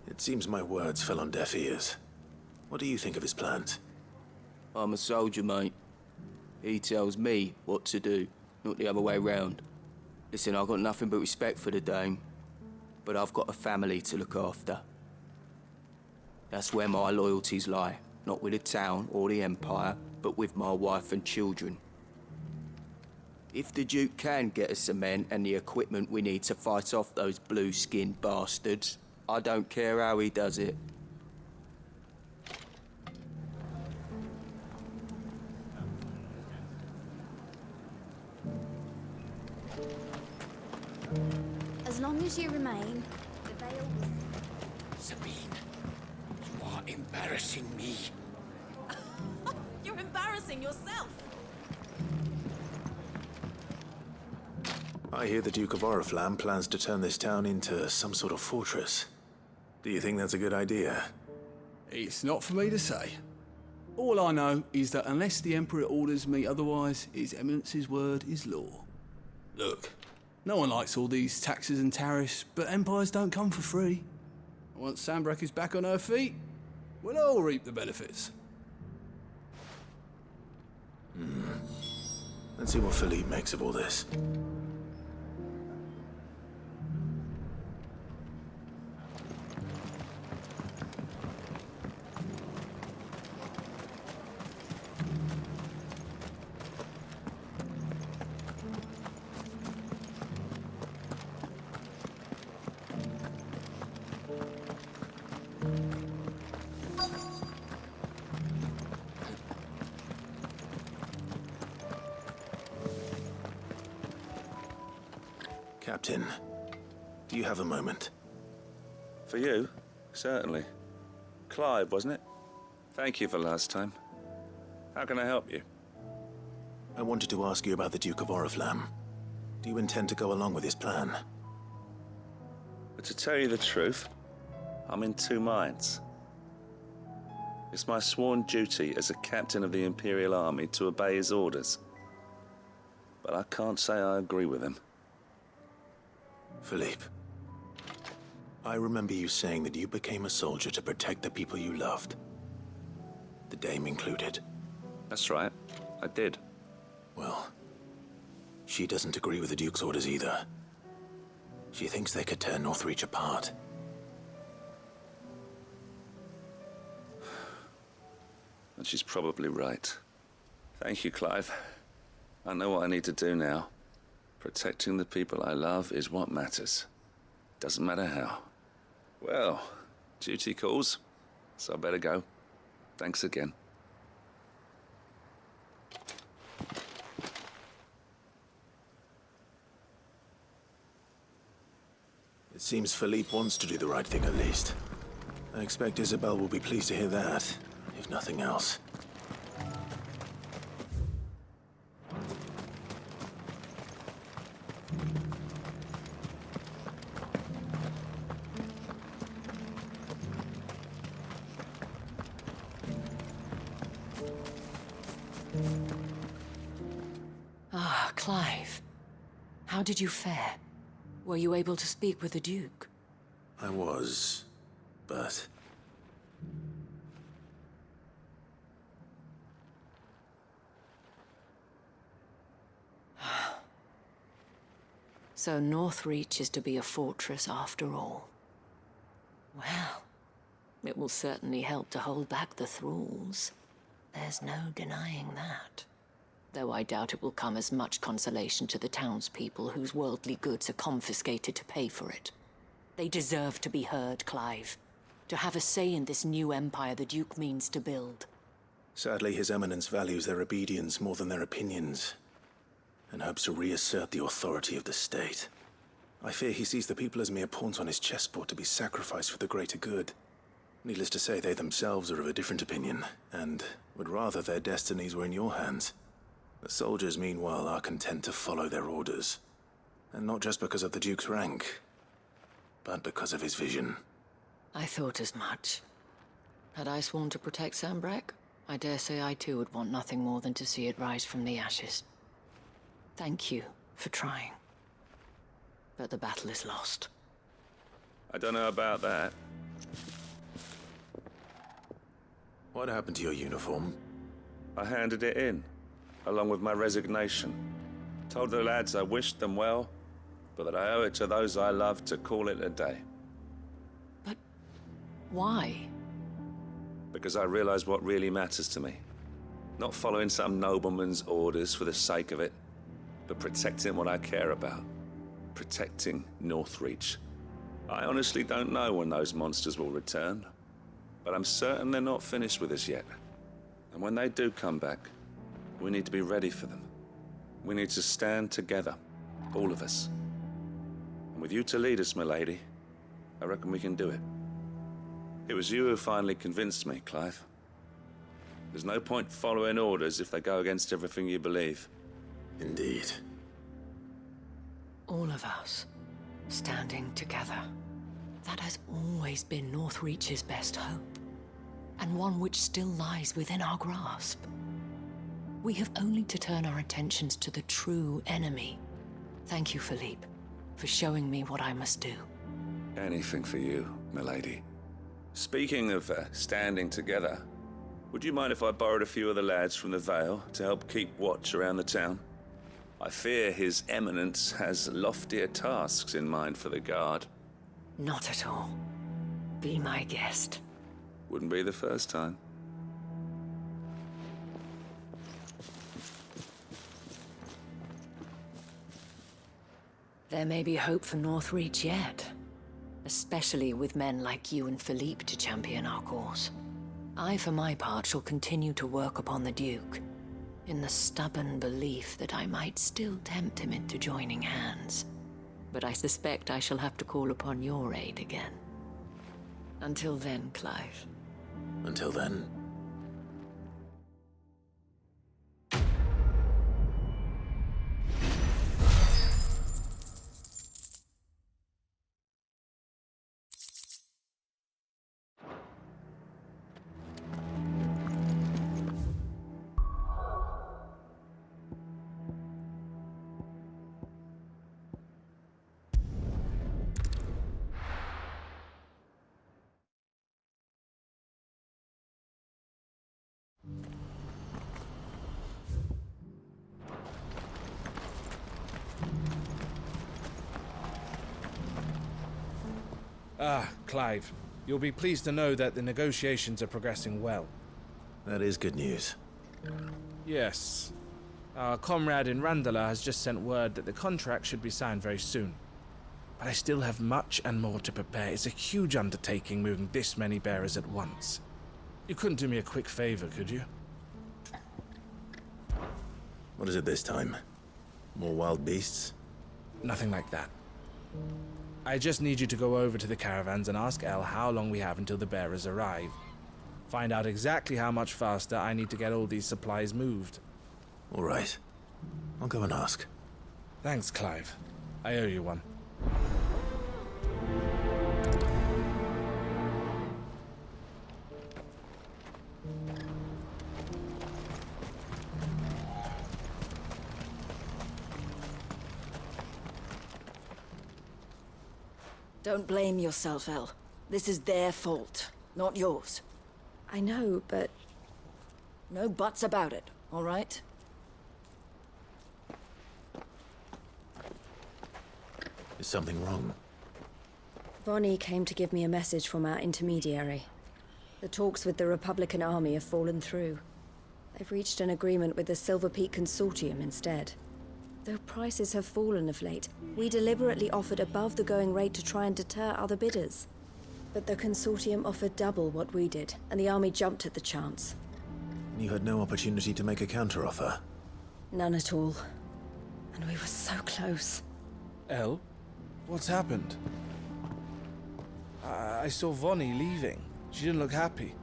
it seems my words fell on deaf ears. What do you think of his plans? I'm a soldier, mate. He tells me what to do, not the other way round. Listen, I've got nothing but respect for the Dame, but I've got a family to look after. That's where my loyalties lie, not with the town or the Empire, but with my wife and children. If the Duke can get us the men and the equipment we need to fight off those blue-skinned bastards, I don't care how he does it. As long as you remain, the veil will... Sabine, you are embarrassing me. You're embarrassing yourself. I hear the Duke of Oriflamme plans to turn this town into some sort of fortress. Do you think that's a good idea? It's not for me to say. All I know is that unless the Emperor orders me otherwise, His Eminence's word is law. Look, no one likes all these taxes and tariffs, but empires don't come for free. Once Sanbreque is back on her feet, we'll all reap the benefits. Let's see what Philippe makes of all this. Captain, do you have a moment? For you? Certainly. Clive, wasn't it? Thank you for last time. How can I help you? I wanted to ask you about the Duke of Oriflamme. Do you intend to go along with his plan? But to tell you the truth, I'm in two minds. It's my sworn duty as a captain of the Imperial Army to obey his orders. But I can't say I agree with him. Philippe, I remember you saying that you became a soldier to protect the people you loved. The Dame included. That's right, I did. Well, she doesn't agree with the Duke's orders either. She thinks they could tear Northreach apart. And she's probably right. Thank you, Clive. I know what I need to do now. Protecting the people I love is what matters. Doesn't matter how. Well, duty calls, so I better go. Thanks again. It seems Philippe wants to do the right thing at least. I expect Isabel will be pleased to hear that, if nothing else. Ah, Clive. How did you fare? Were you able to speak with the Duke? I was, but... So Northreach is to be a fortress after all. Well, it will certainly help to hold back the thralls. There's no denying that. Though I doubt it will come as much consolation to the townspeople whose worldly goods are confiscated to pay for it. They deserve to be heard, Clive. To have a say in this new empire the Duke means to build. Sadly, His Eminence values their obedience more than their opinions, and hopes to reassert the authority of the state. I fear he sees the people as mere pawns on his chessboard to be sacrificed for the greater good. Needless to say, they themselves are of a different opinion, and would rather their destinies were in your hands. The soldiers, meanwhile, are content to follow their orders. And not just because of the Duke's rank, but because of his vision. I thought as much. Had I sworn to protect Sanbreque, I dare say I too would want nothing more than to see it rise from the ashes. Thank you for trying. But the battle is lost. I don't know about that. What happened to your uniform? I handed it in, along with my resignation. Told the lads I wished them well, but that I owe it to those I love to call it a day. But why? Because I realize what really matters to me. Not following some nobleman's orders for the sake of it, but protecting what I care about. Protecting Northreach. I honestly don't know when those monsters will return, but I'm certain they're not finished with us yet. And when they do come back, we need to be ready for them. We need to stand together, all of us. And with you to lead us, milady, I reckon we can do it. It was you who finally convinced me, Clive. There's no point following orders if they go against everything you believe. Indeed. All of us, standing together. That has always been Northreach's best hope, and one which still lies within our grasp. We have only to turn our attentions to the true enemy. Thank you, Philippe, for showing me what I must do. Anything for you, milady. Speaking of standing together, would you mind if I borrowed a few of the lads from the Vale to help keep watch around the town? I fear His Eminence has loftier tasks in mind for the guard. Not at all. Be my guest. Wouldn't be the first time. There may be hope for Northreach yet. Especially with men like you and Philippe to champion our cause. I, for my part, shall continue to work upon the Duke, in the stubborn belief that I might still tempt him into joining hands. But I suspect I shall have to call upon your aid again. Until then, Clive. Until then. Ah, Clive. You'll be pleased to know that the negotiations are progressing well. That is good news. Yes. Our comrade in Randala has just sent word that the contract should be signed very soon. But I still have much and more to prepare. It's a huge undertaking moving this many bearers at once. You couldn't do me a quick favor, could you? What is it this time? More wild beasts? Nothing like that. I just need you to go over to the caravans and ask El how long we have until the bearers arrive. Find out exactly how much faster I need to get all these supplies moved. All right. I'll go and ask. Thanks, Clive. I owe you one. Don't blame yourself, El. This is their fault, not yours. I know, but... No buts about it, all right? Is something wrong? Vonnie came to give me a message from our intermediary. The talks with the Republican army have fallen through. They've reached an agreement with the Silver Peak Consortium instead. Though prices have fallen of late, we deliberately offered above the going rate to try and deter other bidders. But the consortium offered double what we did, and the army jumped at the chance. You had no opportunity to make a counteroffer? None at all. And we were so close. Elle? What's happened? I saw Vonnie leaving. She didn't look happy.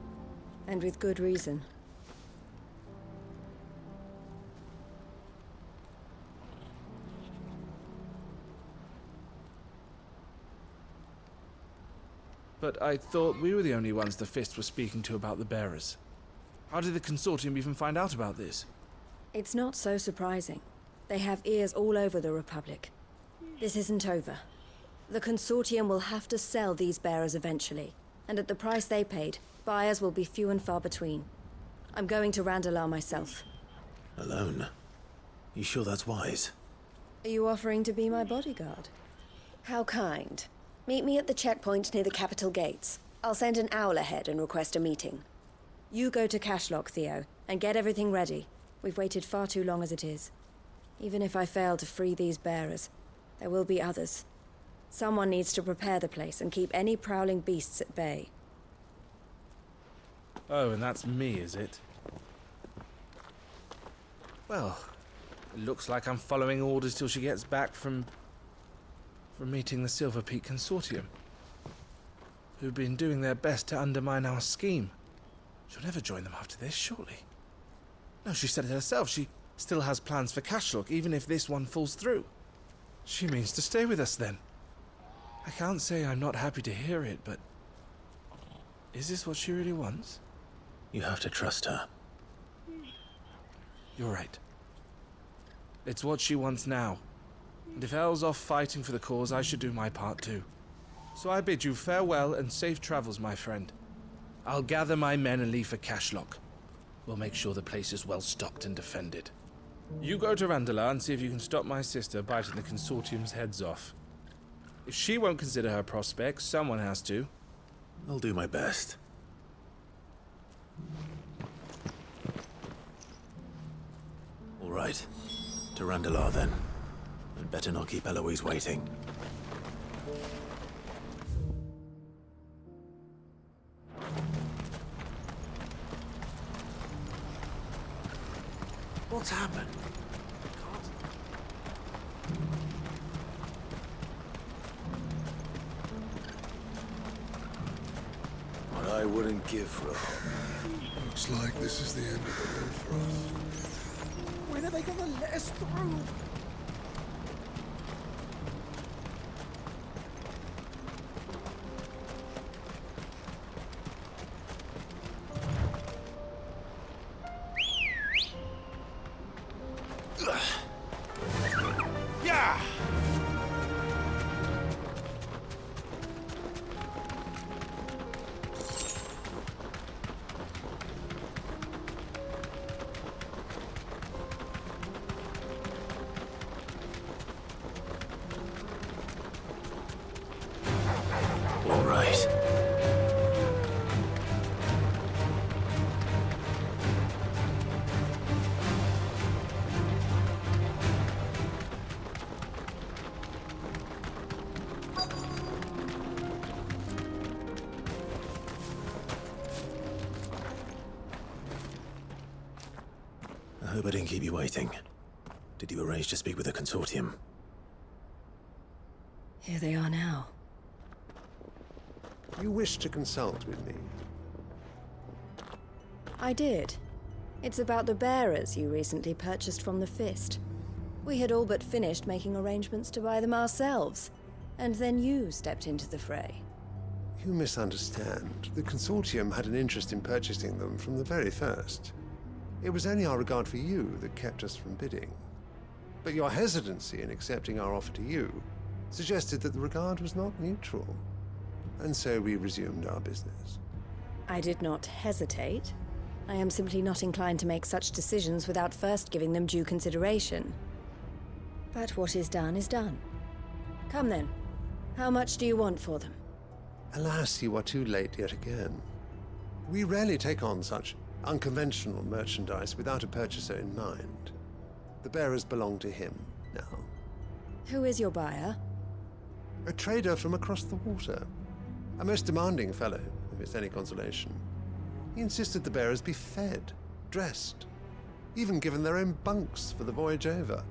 And with good reason. But I thought we were the only ones the Fist were speaking to about the bearers. How did the consortium even find out about this? It's not so surprising. They have ears all over the Republic. This isn't over. The consortium will have to sell these bearers eventually, and at the price they paid, buyers will be few and far between. I'm going to Randalar myself. Alone? You sure that's wise? Are you offering to be my bodyguard? How kind. Meet me at the checkpoint near the capital gates. I'll send an owl ahead and request a meeting. You go to Cashlock, Theo, and get everything ready. We've waited far too long as it is. Even if I fail to free these bearers, there will be others. Someone needs to prepare the place and keep any prowling beasts at bay. Oh, and that's me, is it? Well, it looks like I'm following orders till she gets back from meeting the Silver Peak Consortium, who've been doing their best to undermine our scheme. She'll never join them after this, surely. No, she said it herself. She still has plans for Cashlock, even if this one falls through. She means to stay with us, then. I can't say I'm not happy to hear it, but... is this what she really wants? You have to trust her. You're right. It's what she wants now. And if Elle's off fighting for the cause, I should do my part too. So I bid you farewell and safe travels, my friend. I'll gather my men and leave for Cashlock. We'll make sure the place is well stocked and defended. You go to Randalar and see if you can stop my sister biting the consortium's heads off. If she won't consider her prospects, someone has to. I'll do my best. All right. To Randalar, then. I'd better not keep Eloise waiting. What's happened? What I wouldn't give for a home. Looks like this is the end of the road for us. When are they gonna let us through? Yeah! All right. I hope I didn't keep you waiting. Did you arrange to speak with the consortium? Here they are now. You wish to consult with me? I did. It's about the bearers you recently purchased from the Fist. We had all but finished making arrangements to buy them ourselves, and then you stepped into the fray. You misunderstand. The consortium had an interest in purchasing them from the very first. It was only our regard for you that kept us from bidding. But your hesitancy in accepting our offer to you suggested that the regard was not mutual. And so we resumed our business. I did not hesitate. I am simply not inclined to make such decisions without first giving them due consideration. But what is done is done. Come then. How much do you want for them? Alas, you are too late yet again. We rarely take on such unconventional merchandise without a purchaser in mind. The bearers belong to him, now. Who is your buyer? A trader from across the water. A most demanding fellow, if it's any consolation. He insisted the bearers be fed, dressed, even given their own bunks for the voyage over.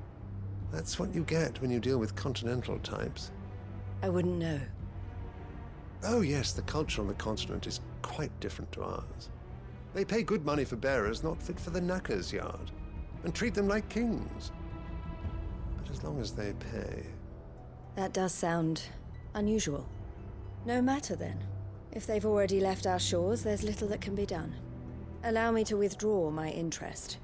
That's what you get when you deal with continental types. I wouldn't know. Oh yes, the culture on the continent is quite different to ours. They pay good money for bearers not fit for the knacker's yard, and treat them like kings. But as long as they pay... That does sound unusual. No matter then. If they've already left our shores, there's little that can be done. Allow me to withdraw my interest.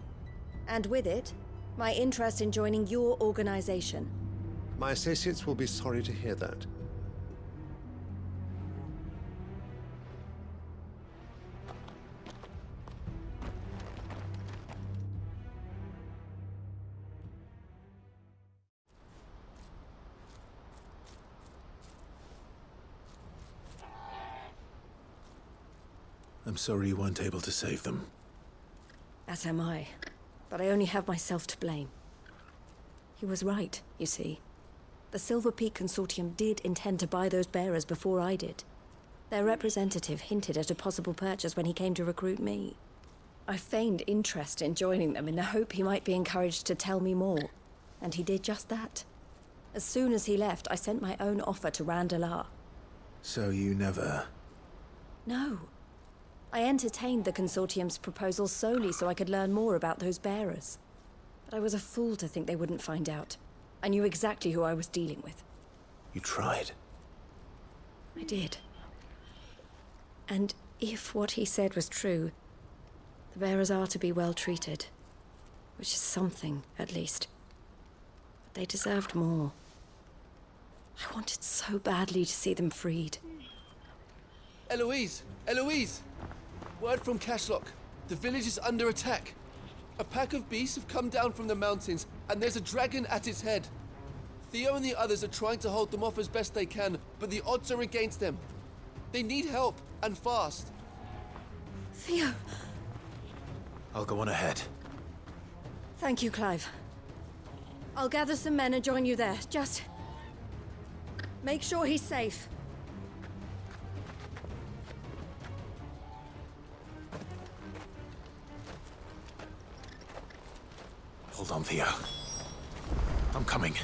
And with it, my interest in joining your organization. My associates will be sorry to hear that. I'm sorry you weren't able to save them. As am I. But I only have myself to blame. He was right, you see. The Silver Peak Consortium did intend to buy those bearers before I did. Their representative hinted at a possible purchase when he came to recruit me. I feigned interest in joining them in the hope he might be encouraged to tell me more. And he did just that. As soon as he left, I sent my own offer to Randalar. So you never... No. I entertained the Consortium's proposal solely so I could learn more about those bearers. But I was a fool to think they wouldn't find out. I knew exactly who I was dealing with. You tried. I did. And if what he said was true, the bearers are to be well treated. Which is something, at least. But they deserved more. I wanted so badly to see them freed. Eloise! Eloise! Word from Cashlock. The village is under attack. A pack of beasts have come down from the mountains, and there's a dragon at its head. Theo and the others are trying to hold them off as best they can, but the odds are against them. They need help, and fast. Theo! I'll go on ahead. Thank you, Clive. I'll gather some men and join you there. Just... make sure he's safe. Hold on, Theo. I'm coming.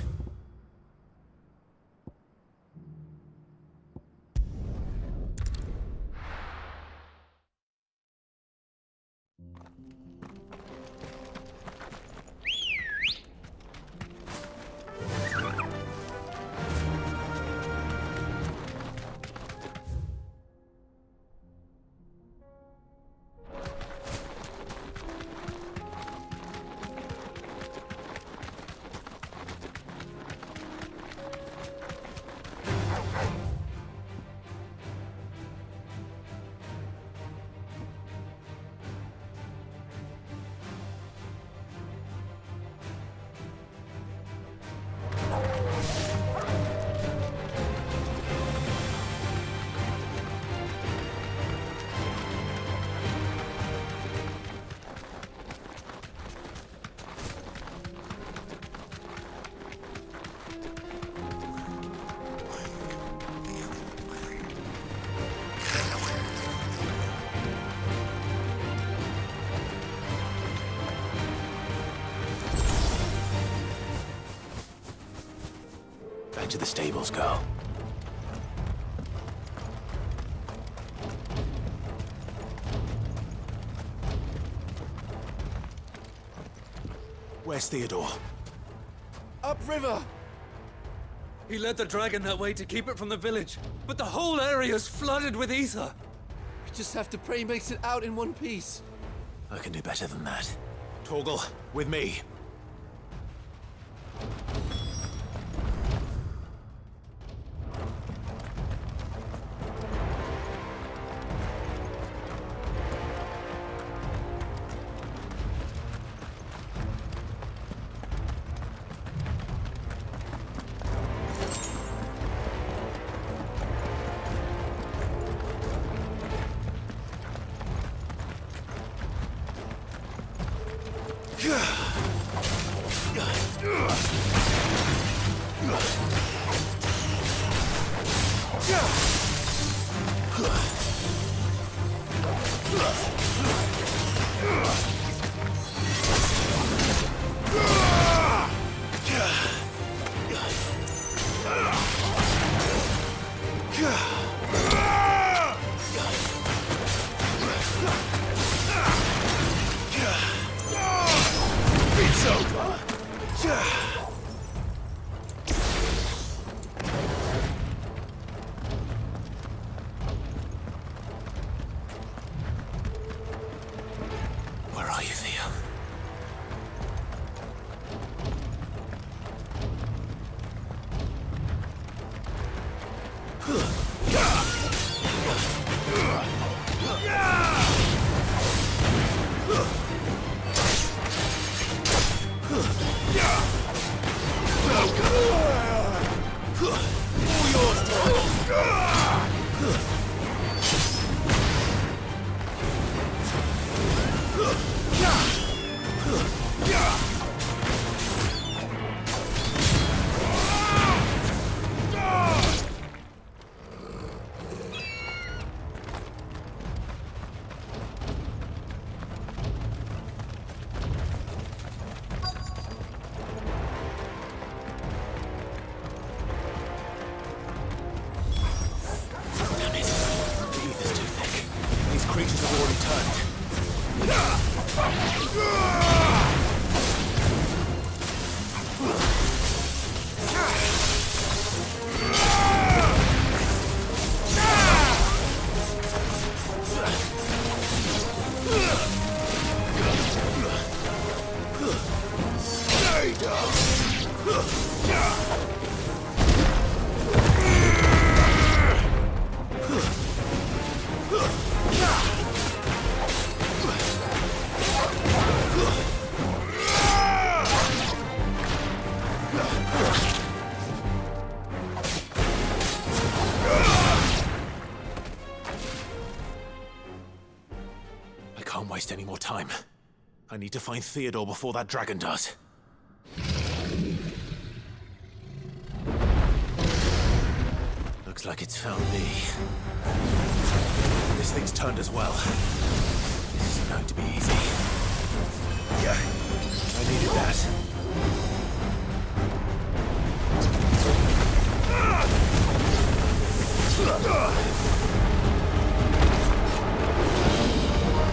Back to the stables, girl. Where's Theodore? Upriver! He led the dragon that way to keep it from the village, but the whole area's flooded with ether. We just have to pray he makes it out in one piece. I can do better than that. Torgal, with me. It's over. Where are you, Theo? Can't waste any more time. I need to find Theodore before that dragon does. Looks like it's found me. This thing's turned as well. This isn't going to be easy. Yeah, I needed that.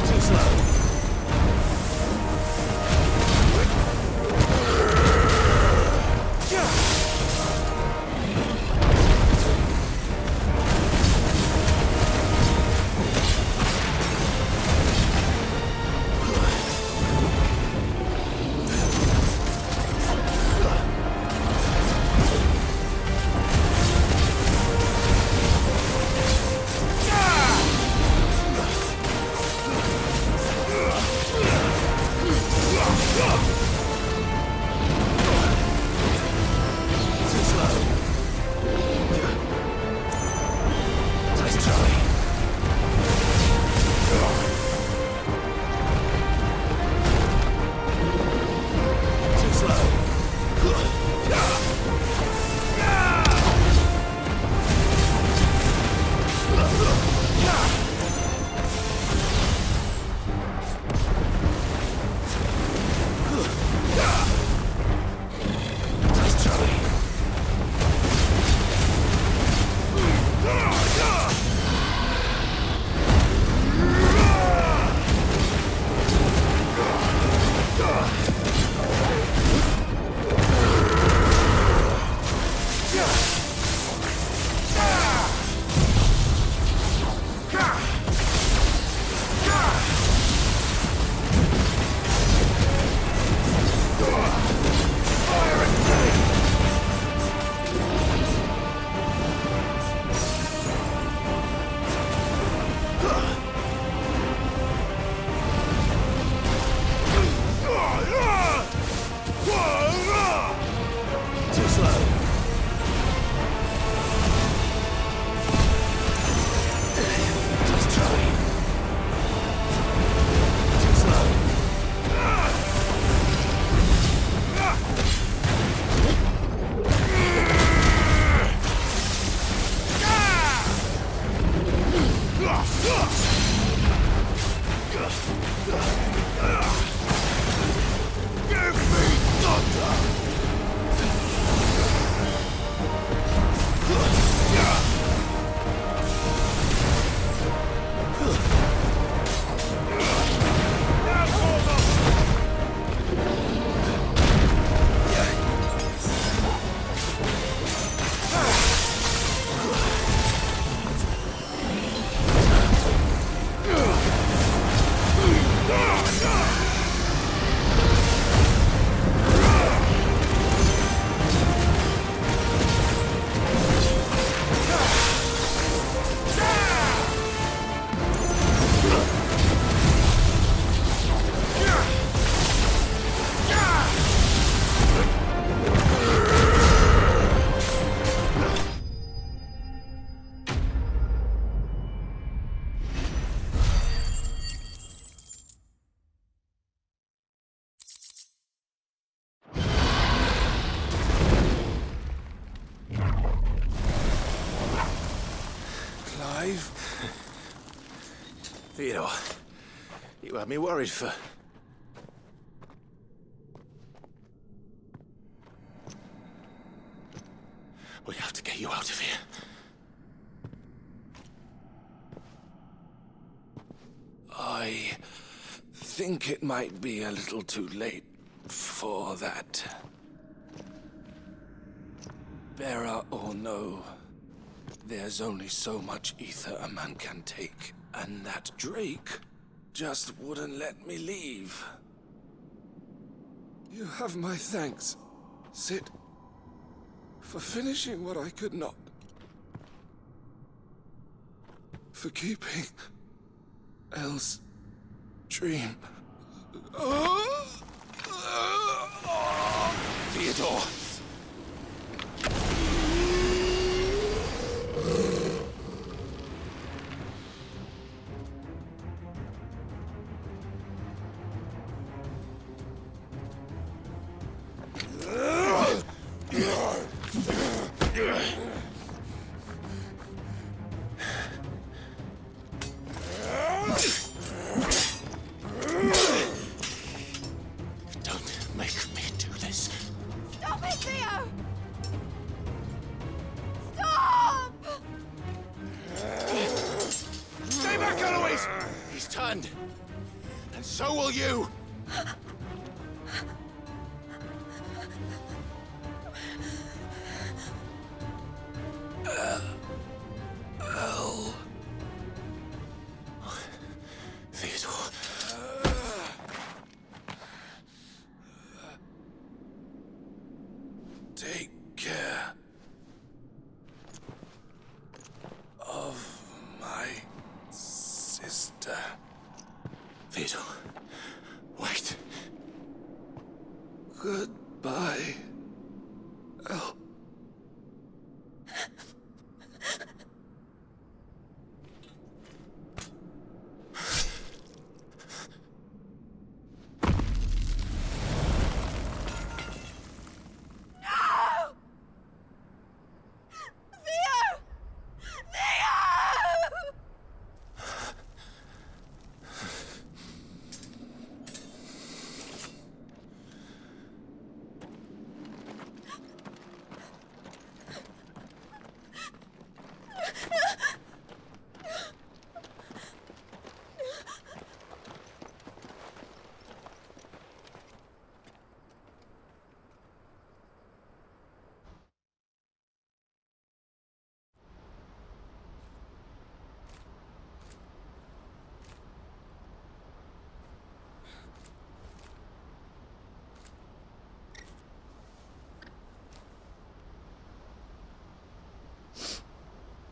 Too slow. Give me thunder! Theodore, you had me worried for... We have to get you out of here. I think it might be a little too late for that. Bearer or no, there's only so much ether a man can take, and that Drake just wouldn't let me leave. You have my thanks, Sid, for finishing what I could not. For keeping Elle's dream. Theodore! So will you! Elle. Theodore. Take care of my sister. Theodore, wait. Goodbye, Elle.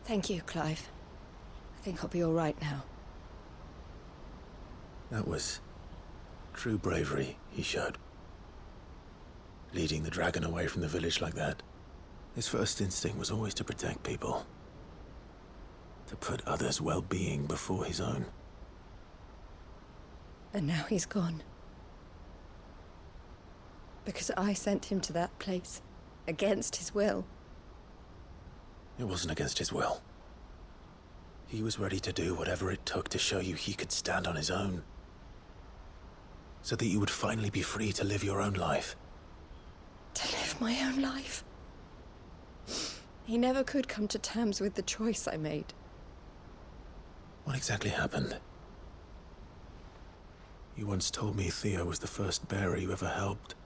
Thank you, Clive. I think I'll be all right now. That was true bravery he showed. Leading the dragon away from the village like that. His first instinct was always to protect people. To put others' well-being before his own. And now he's gone. Because I sent him to that place, against his will. It wasn't against his will. He was ready to do whatever it took to show you he could stand on his own. So that you would finally be free to live your own life. To live my own life? He never could come to terms with the choice I made. What exactly happened? You once told me Theo was the first bearer you ever helped.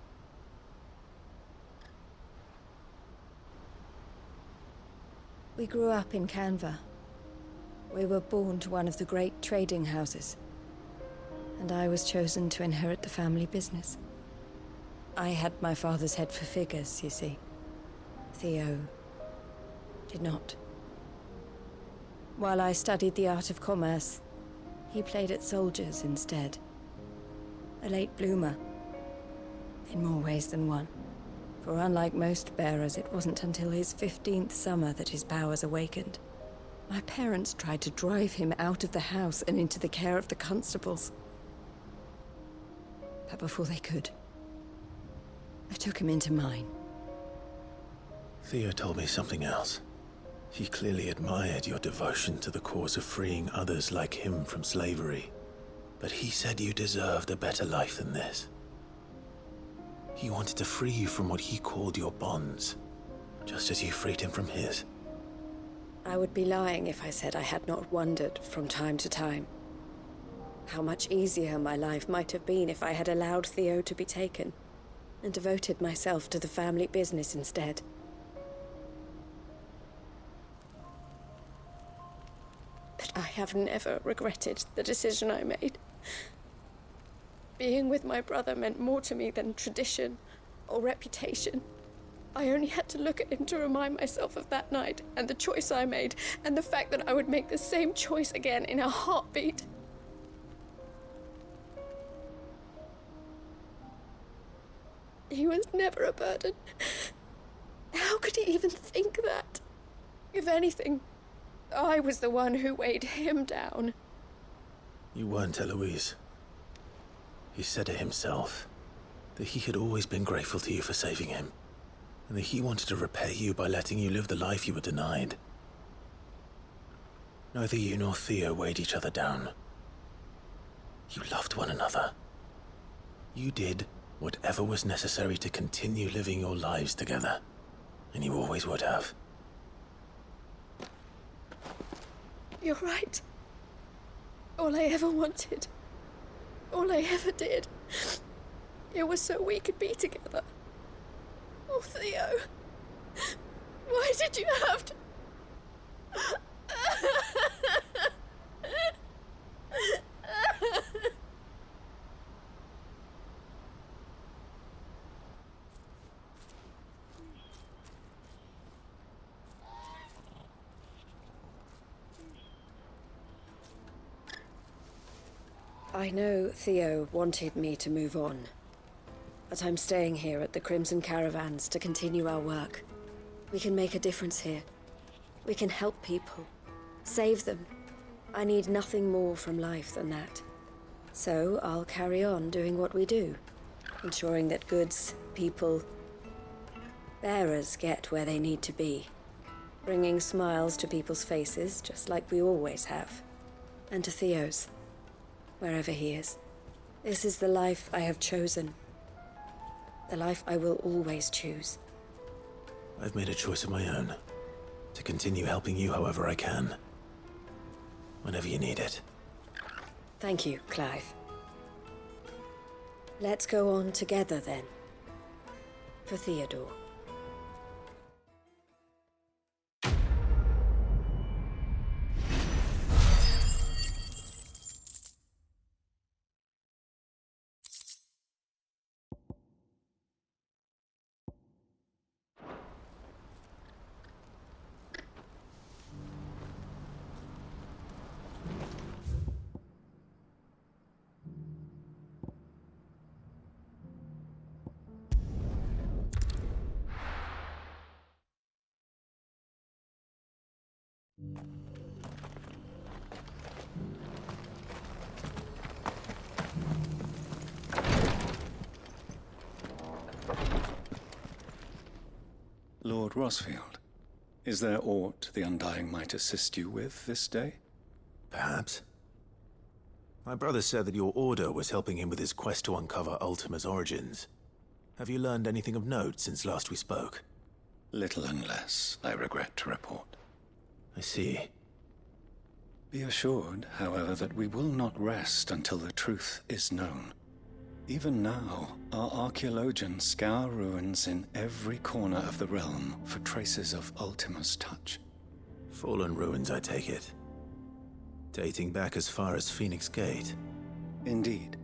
We grew up in Canva. We were born to one of the great trading houses. And I was chosen to inherit the family business. I had my father's head for figures, you see. Theo did not. While I studied the art of commerce, he played at soldiers instead. A late bloomer, in more ways than one. For unlike most bearers, it wasn't until his 15th summer that his powers awakened. My parents tried to drive him out of the house and into the care of the constables. But before they could, I took him into mine. Theo told me something else. He clearly admired your devotion to the cause of freeing others like him from slavery. But he said you deserved a better life than this. He wanted to free you from what he called your bonds, just as you freed him from his. I would be lying if I said I had not wondered from time to time how much easier my life might have been if I had allowed Theo to be taken and devoted myself to the family business instead. But I have never regretted the decision I made. Being with my brother meant more to me than tradition or reputation. I only had to look at him to remind myself of that night and the choice I made and the fact that I would make the same choice again in a heartbeat. He was never a burden. How could he even think that? If anything, I was the one who weighed him down. You weren't, Eloise. He said it himself, that he had always been grateful to you for saving him, and that he wanted to repay you by letting you live the life you were denied. Neither you nor Theo weighed each other down. You loved one another. You did whatever was necessary to continue living your lives together, and you always would have. You're right. All I ever wanted, all I ever did, it was so we could be together. Oh, Theo, why did you have to... I know Theo wanted me to move on, but I'm staying here at the Crimson Caravans to continue our work. We can make a difference here. We can help people, save them. I need nothing more from life than that. So I'll carry on doing what we do, ensuring that goods, people, bearers get where they need to be, bringing smiles to people's faces just like we always have, and to Theo's. Wherever he is. This is the life I have chosen. The life I will always choose. I've made a choice of my own. To continue helping you however I can. Whenever you need it. Thank you, Clive. Let's go on together then. For Theodore. Lord Rosfield, is there aught the Undying might assist you with this day? perhaps. My brother said that your order was helping him with his quest to uncover Ultima's origins. Have you learned anything of note since last we spoke? Little and less, I regret to report. I see. Be assured, however, that we will not rest until the truth is known. Even now, our archaeologians scour ruins in every corner of the realm for traces of Ultima's touch. Fallen ruins, I take it. Dating back as far as Phoenix Gate. Indeed.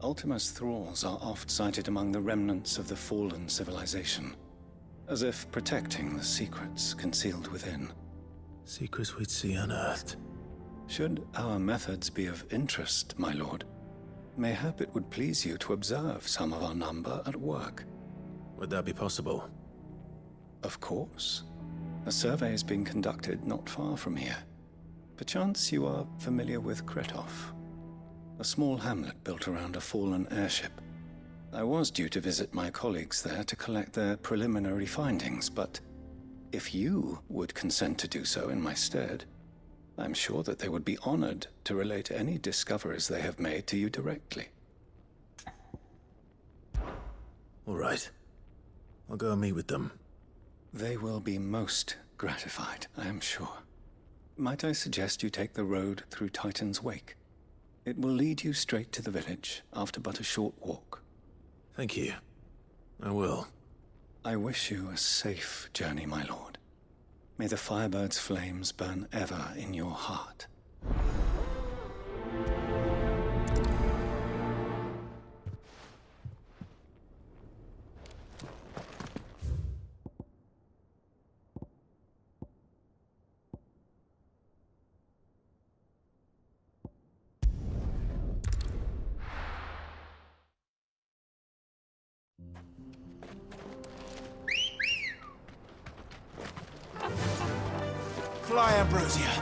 Ultima's thralls are oft sighted among the remnants of the fallen civilization, as if protecting the secrets concealed within. Secrets we'd see unearthed. Should our methods be of interest, my lord, mayhap it would please you to observe some of our number at work. Would that be possible? Of course. A survey is being conducted not far from here. Perchance you are familiar with Kretov, a small hamlet built around a fallen airship. I was due to visit my colleagues there to collect their preliminary findings, but if you would consent to do so in my stead, I'm sure that they would be honored to relate any discoveries they have made to you directly. All right. I'll go and meet with them. They will be most gratified, I am sure. Might I suggest you take the road through Titan's Wake? It will lead you straight to the village after but a short walk. Thank you. I will. I wish you a safe journey, my lord. May the Firebird's flames burn ever in your heart. Fly, Ambrosia!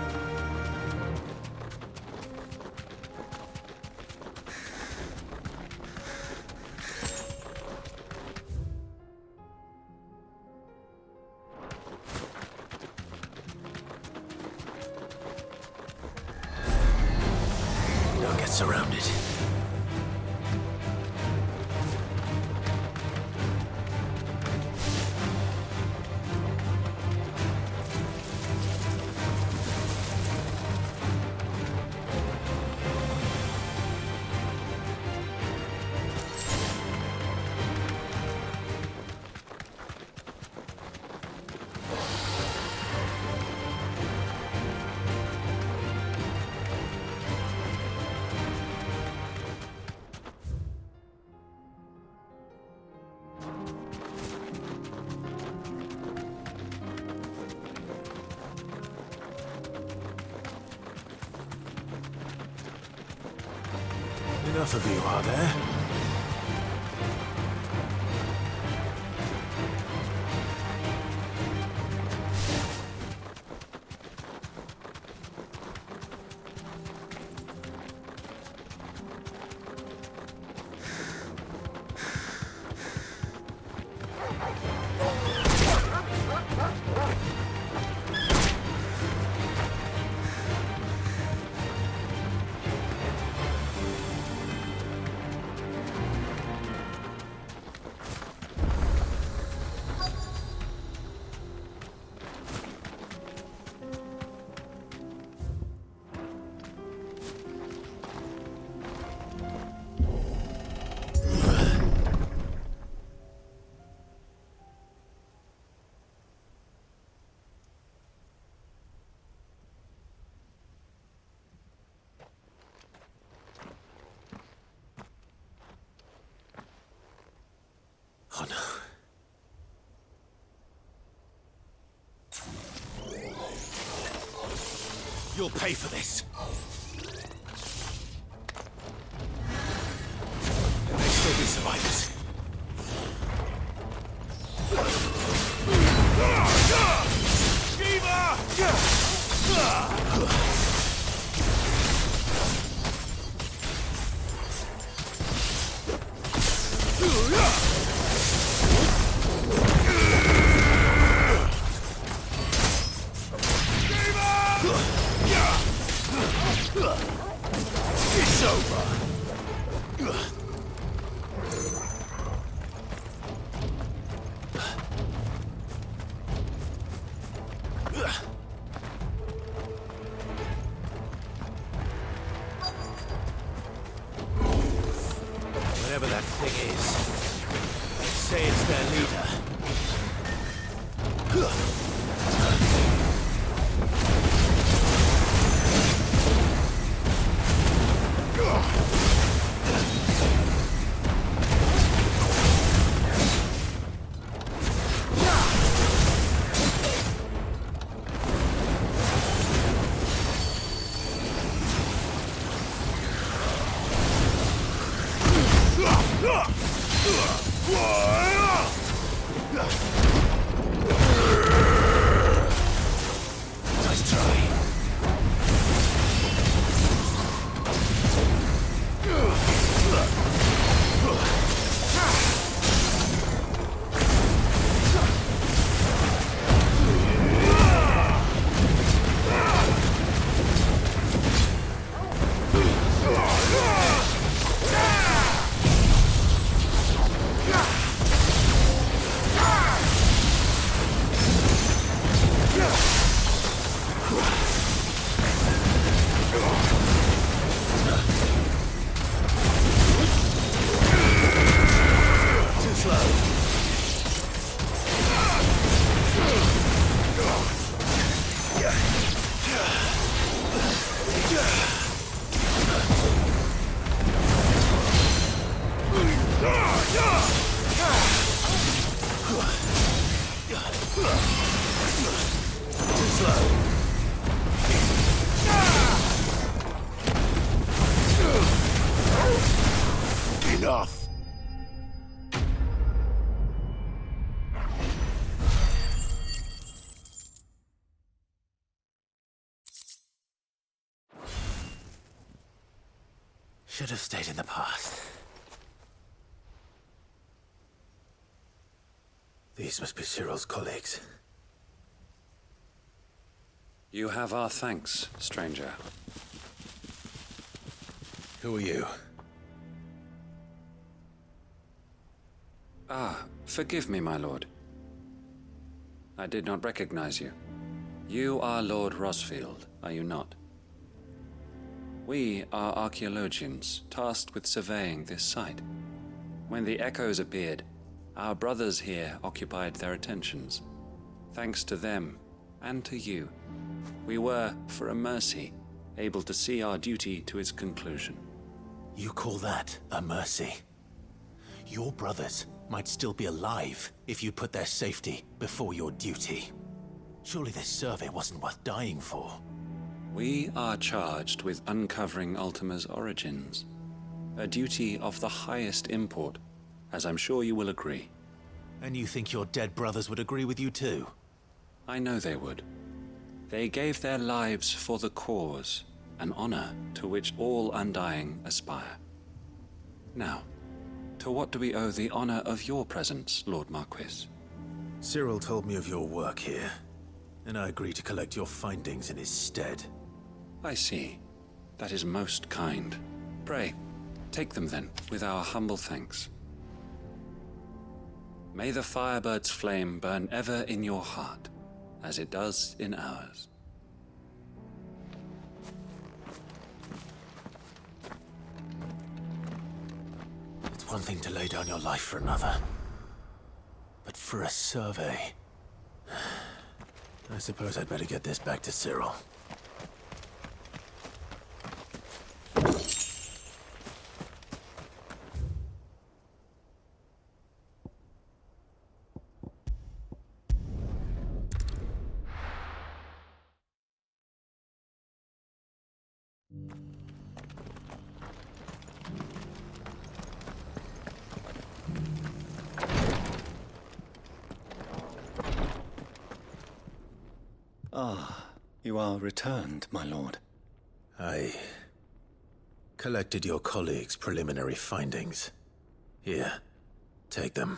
Don't get surrounded. Enough of you, are there? Oh no. You'll pay for this. There may still be survivors. It's over. Whatever that thing is, let's say it's their leader. Nice try. Too slow. Too slow. Enough. Should have stayed in the past. These must be Cyril's colleagues. You have our thanks, stranger. Who are you? Ah, forgive me, my lord. I did not recognize you. You are Lord Rosfield, are you not? We are archaeologians tasked with surveying this site. When the echoes appeared, our brothers here occupied their attentions. Thanks to them, and to you, we were, for a mercy, able to see our duty to its conclusion. You call that a mercy? Your brothers might still be alive if you put their safety before your duty. Surely this survey wasn't worth dying for. We are charged with uncovering Ultima's origins. A duty of the highest import, as I'm sure you will agree. And you think your dead brothers would agree with you too? I know they would. They gave their lives for the cause, an honor to which all Undying aspire. Now, to what do we owe the honor of your presence, Lord Marquis? Cyril told me of your work here, and I agreed to collect your findings in his stead. I see. That is most kind. Pray, take them then, with our humble thanks. May the Firebird's flame burn ever in your heart, as it does in ours. It's one thing to lay down your life for another, but for a survey... I suppose I'd better get this back to Cyril. Ah, you are returned, my lord. I collected your colleagues' preliminary findings. Here, take them.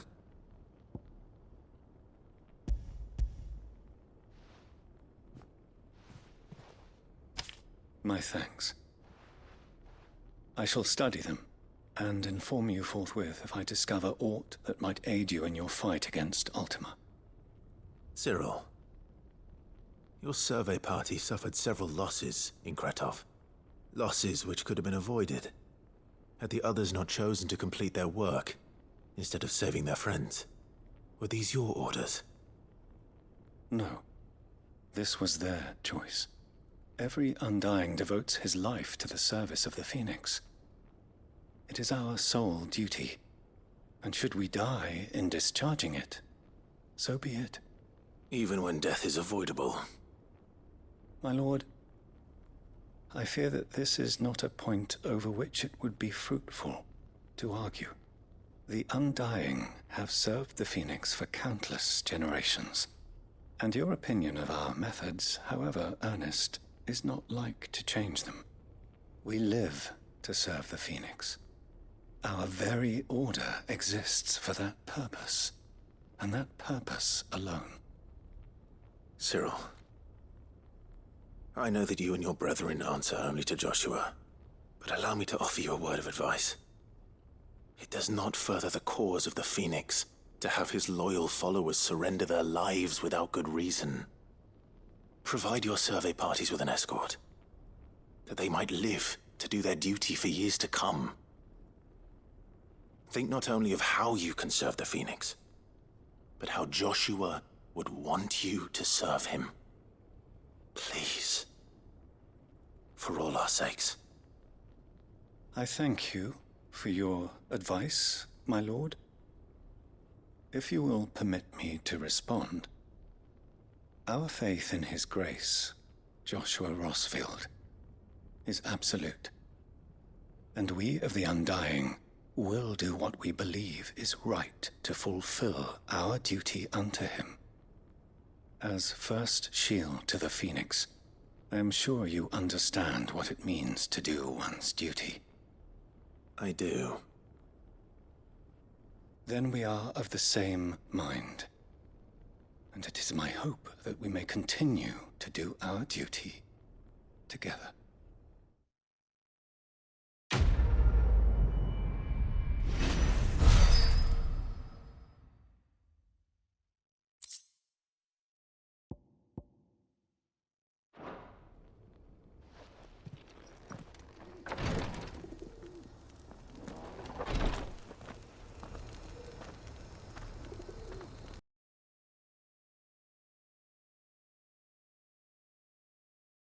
My thanks. I shall study them and inform you forthwith if I discover aught that might aid you in your fight against Ultima. Cyril, your survey party suffered several losses in Kretov. Losses which could have been avoided had the others not chosen to complete their work instead of saving their friends. Were these your orders? No. This was their choice. Every Undying devotes his life to the service of the Phoenix. It is our sole duty, and should we die in discharging it, so be it. Even when death is avoidable. My lord, I fear that this is not a point over which it would be fruitful to argue. The Undying have served the Phoenix for countless generations, and your opinion of our methods, however earnest, is not like to change them. We live to serve the Phoenix. Our very order exists for that purpose, and that purpose alone. Cyril, I know that you and your brethren answer only to Joshua, but allow me to offer you a word of advice. It does not further the cause of the Phoenix to have his loyal followers surrender their lives without good reason. Provide your survey parties with an escort, that they might live to do their duty for years to come. Think not only of how you can serve the Phoenix, but how Joshua would want you to serve him. Please. For all our sakes. I thank you for your advice, my lord. If you will permit me to respond, our faith in his grace, Joshua Rossfield, is absolute. And we of the Undying will do what we believe is right to fulfill our duty unto him. As first shield to the Phoenix, I am sure you understand what it means to do one's duty. I do. Then we are of the same mind. And it is my hope that we may continue to do our duty together.